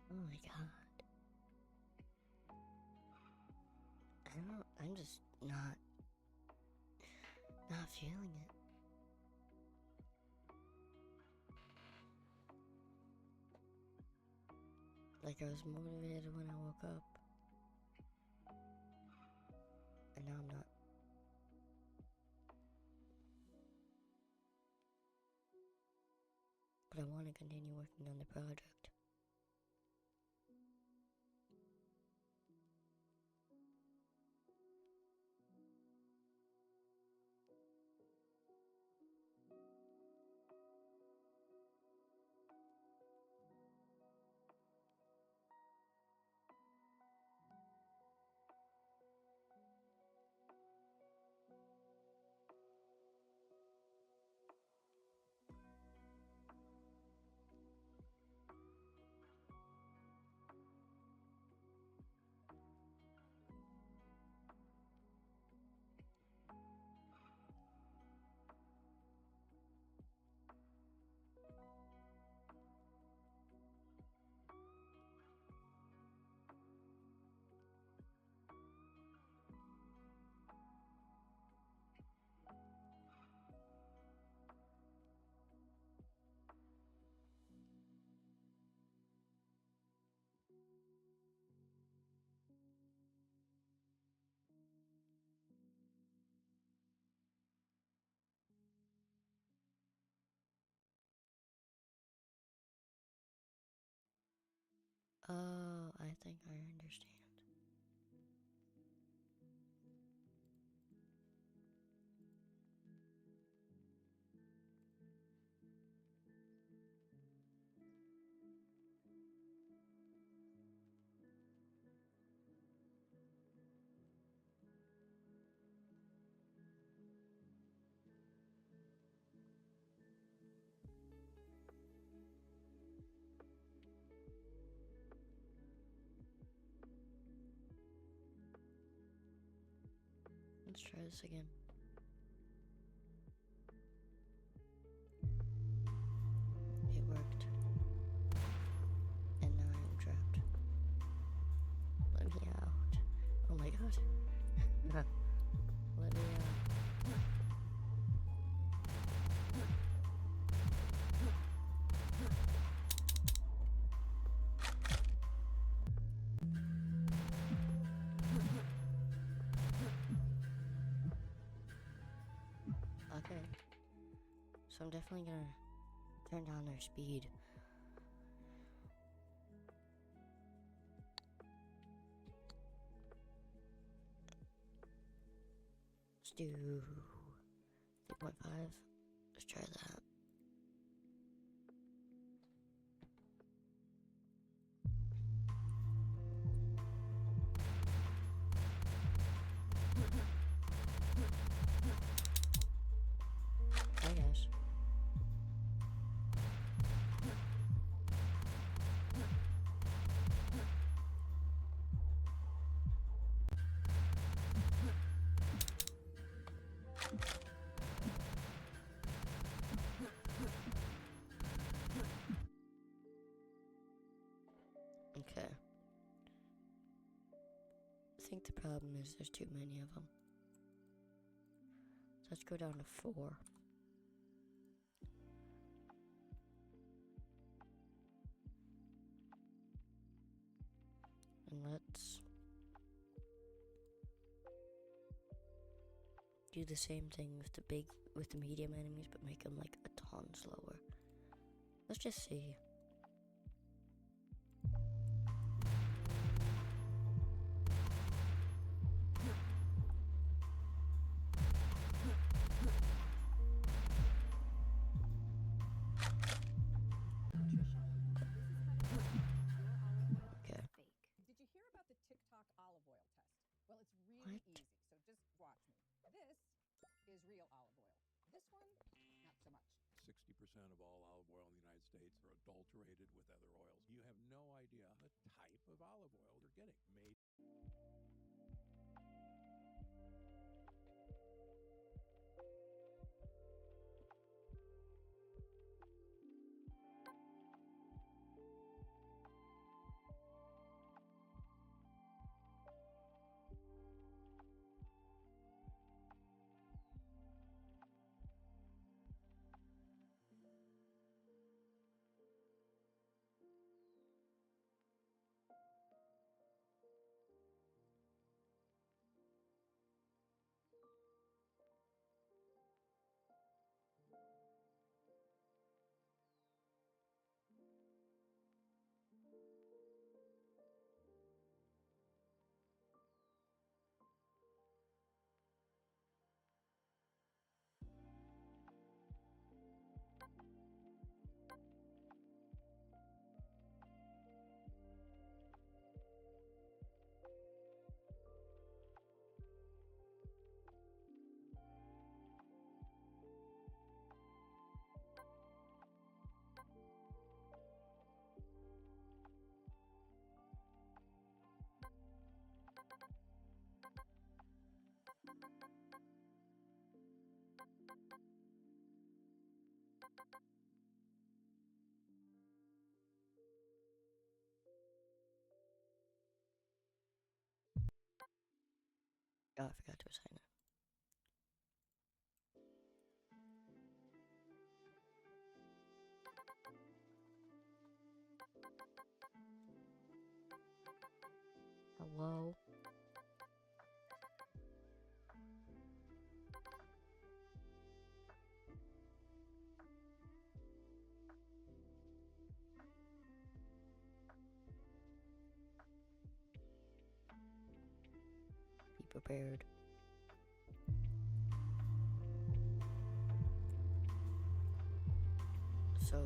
Speaker 1: Oh my god. I'm just not feeling it. Like I was motivated when I woke up. And now I'm not. but I want to continue working on the project. Oh, I think I understand. Let's try this again. It worked. And now I'm trapped. Let me out. Oh my god. Let me out. Okay. So I'm definitely gonna turn down their speed. Let's do 3.5. Let's try that. I guess. Okay. I think the problem is there's too many of them. So let's go down to 4. And let's do the same thing with the medium enemies, but make them like a ton slower. Let's just see. Okay.
Speaker 6: Did you hear about the TikTok olive oil test? Well, it's really easy, so just watch me. This is real olive oil. This one, not so much.
Speaker 21: 60% of all olive oil in the United States are adulterated with other oils. You have no idea the type of olive oil you're getting. Made
Speaker 1: Oh, I forgot to assign it. Hello? Be prepared. So,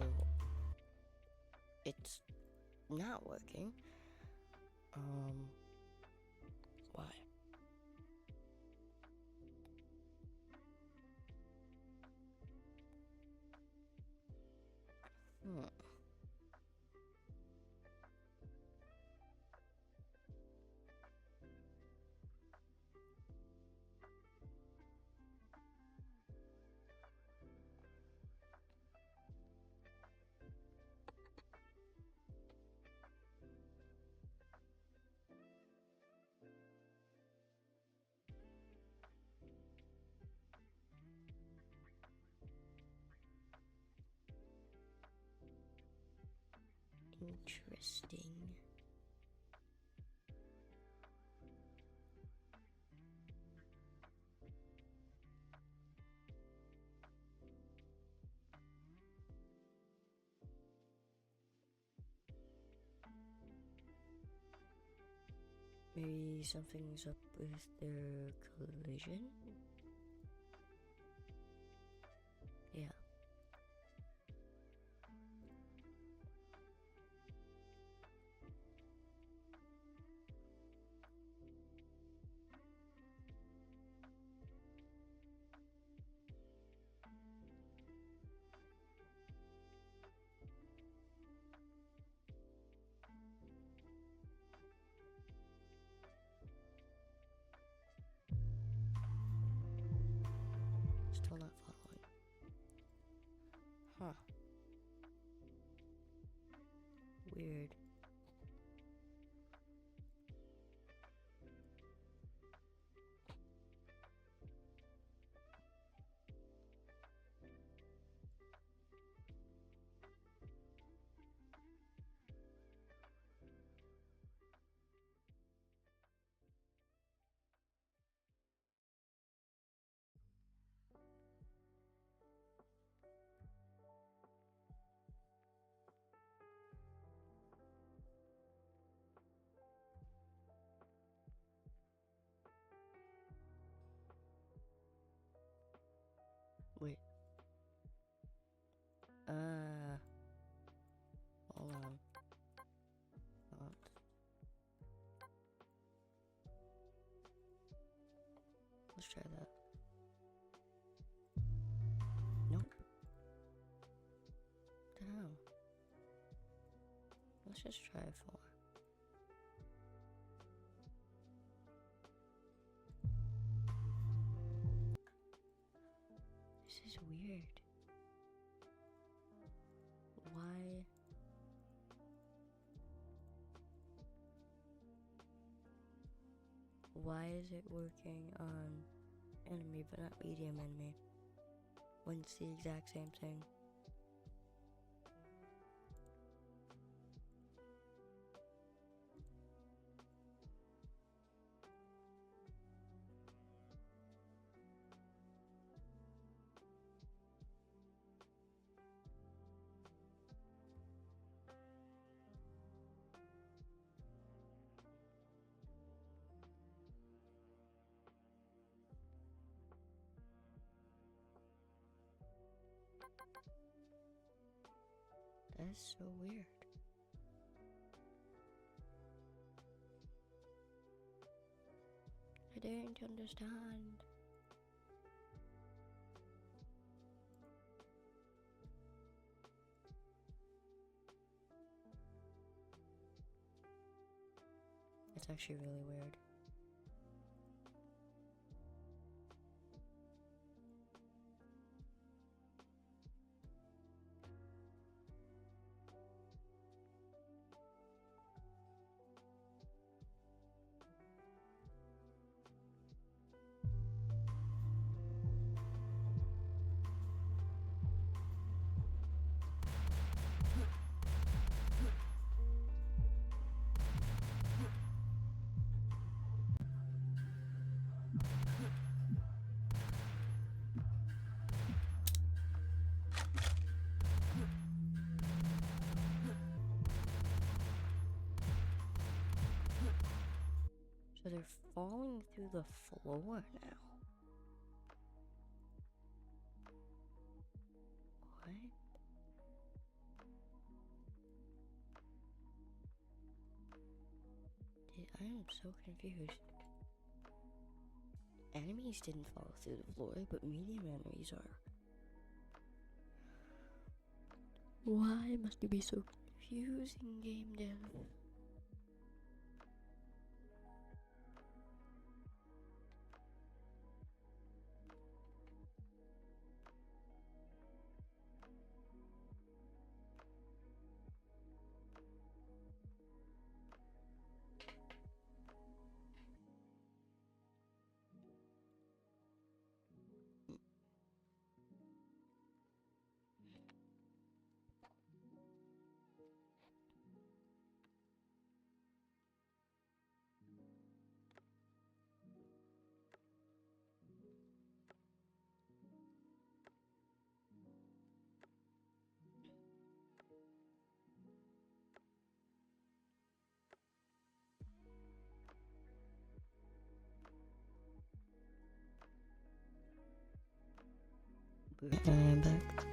Speaker 1: it's not working. Why? Interesting. Maybe something's up with their collision? Yeah. Still not following. Huh. Weird. Wait. Hold on. Let's try that. Nope. Damn. Let's just try 4. This is weird. Why? Why is it working on enemy but not medium enemy? When it's the exact same thing. That's so weird. I didn't understand. It's actually really weird. they're falling through the floor now. What? I am so confused. Enemies didn't fall through the floor, but medium enemies are. Why must it be so confusing, game dev? I'm back.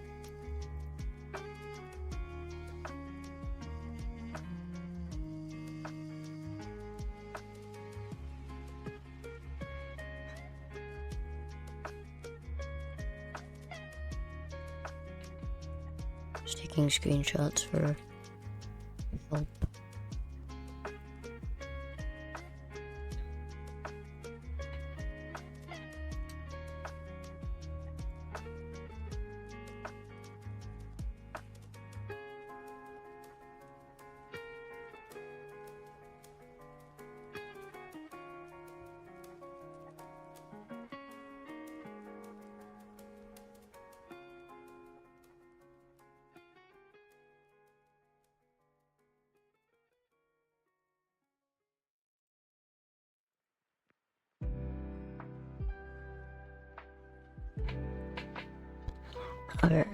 Speaker 1: Just taking screenshots for help. Okay.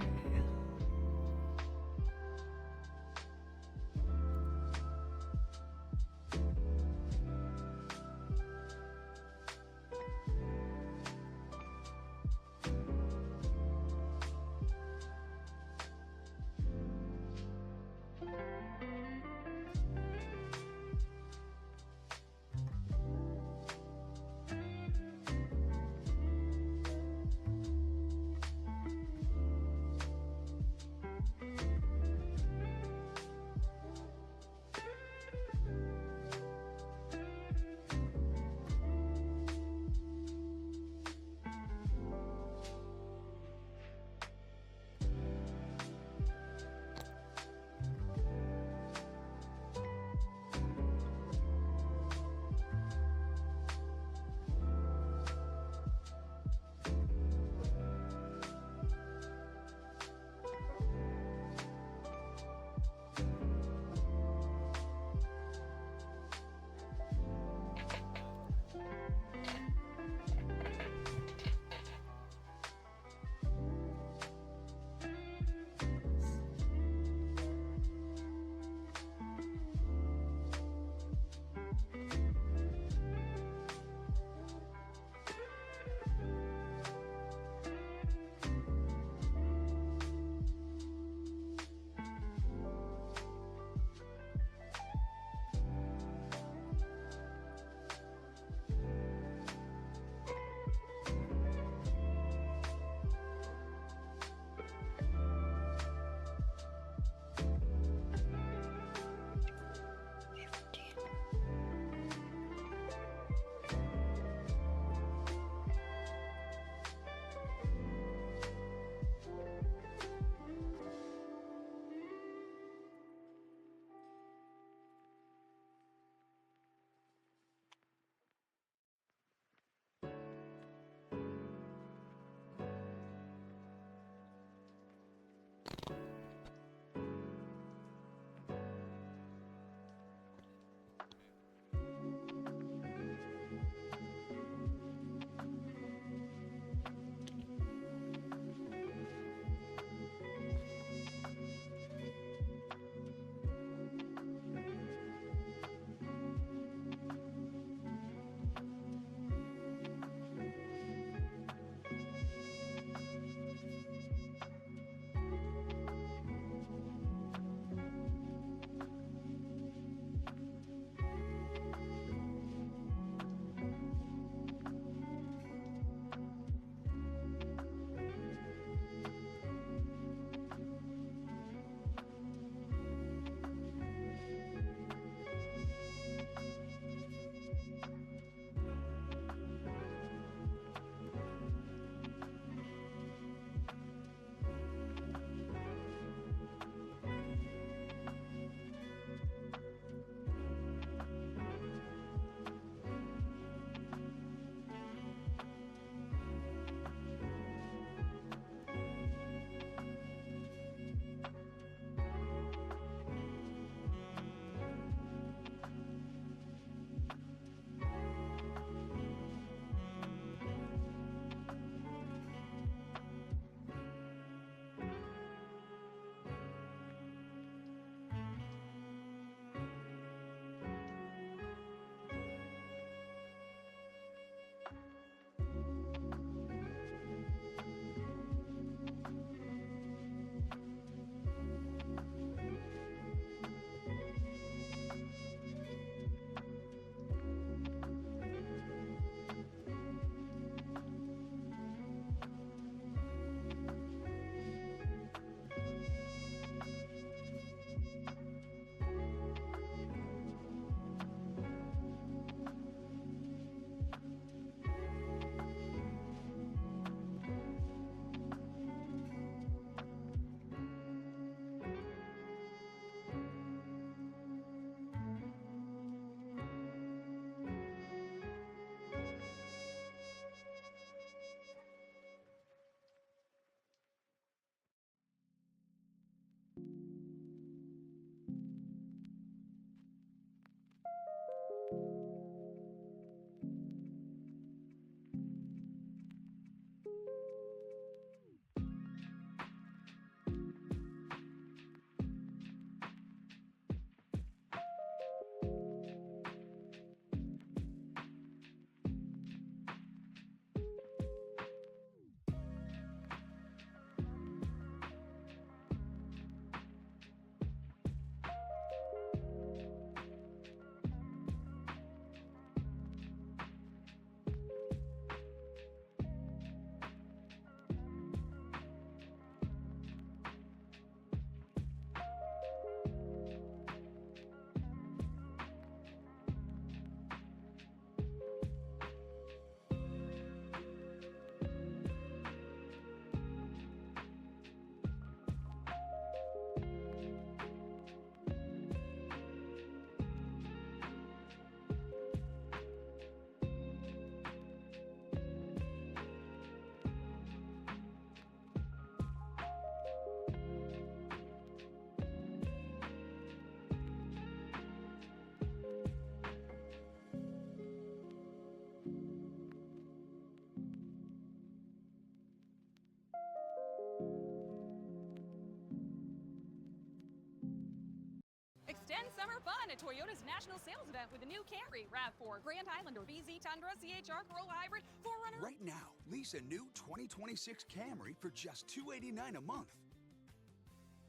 Speaker 6: fun at Toyota's national sales event with the new Camry, RAV4, Grand Highlander, BZ Tundra, CHR, Corolla Hybrid, 4Runner.
Speaker 7: Right now, lease a new 2026 Camry for just $289 a month.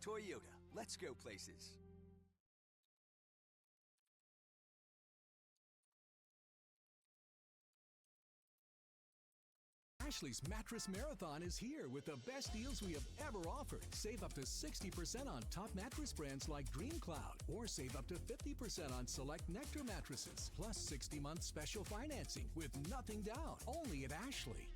Speaker 7: Toyota, let's go places.
Speaker 2: Ashley's Mattress Marathon is here with the best deals we have ever offered. Save up to 60% on top mattress brands like Dream Cloud, or save up to 50% on select Nectar mattresses, plus 60-month special financing with nothing down. Only at Ashley.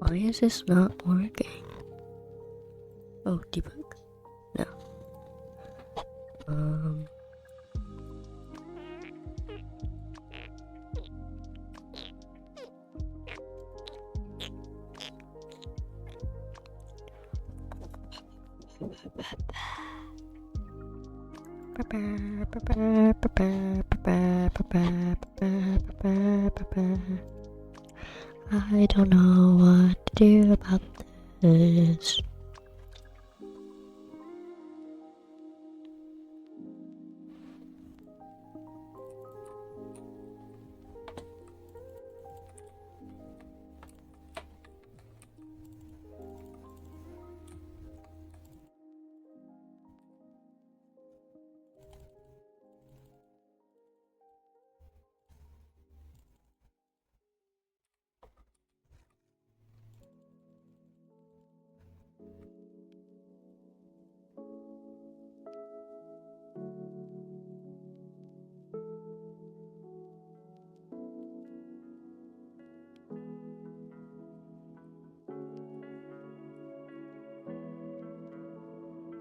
Speaker 1: Why is this not working? Oh, debug? No. I don't know what to do about this.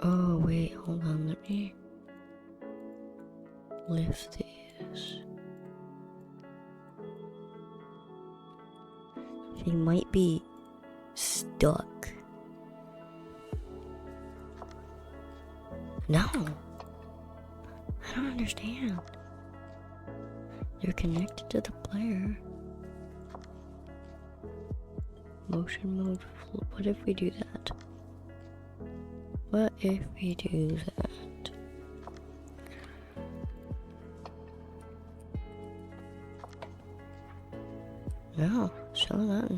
Speaker 1: Oh wait, hold on, let me lift these. They might be stuck. No, I don't understand. They're connected to the player. Motion mode, what if we do that? What if we do that? No, show that.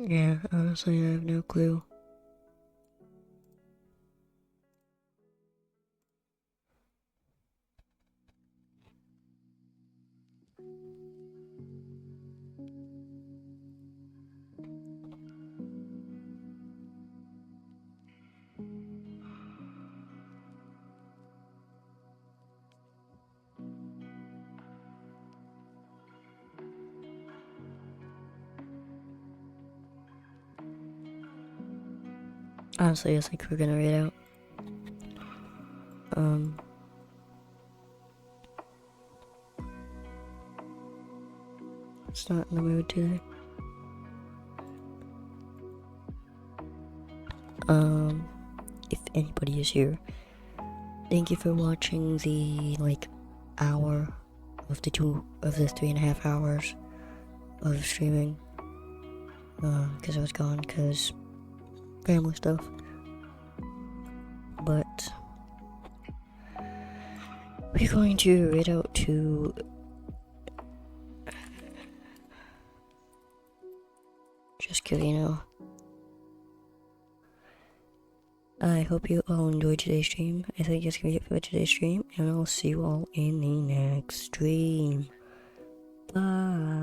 Speaker 1: Yeah, honestly, I have no clue. Honestly, I think we're gonna read out. It's not in the mood today. If anybody is here, thank you for watching the hour of the 3.5 hours of streaming. Because I was gone because family stuff. But we're going to read out to just kidding. I hope you all enjoyed today's stream. I think it's gonna be it for today's stream, and I'll see you all in the next stream. Bye.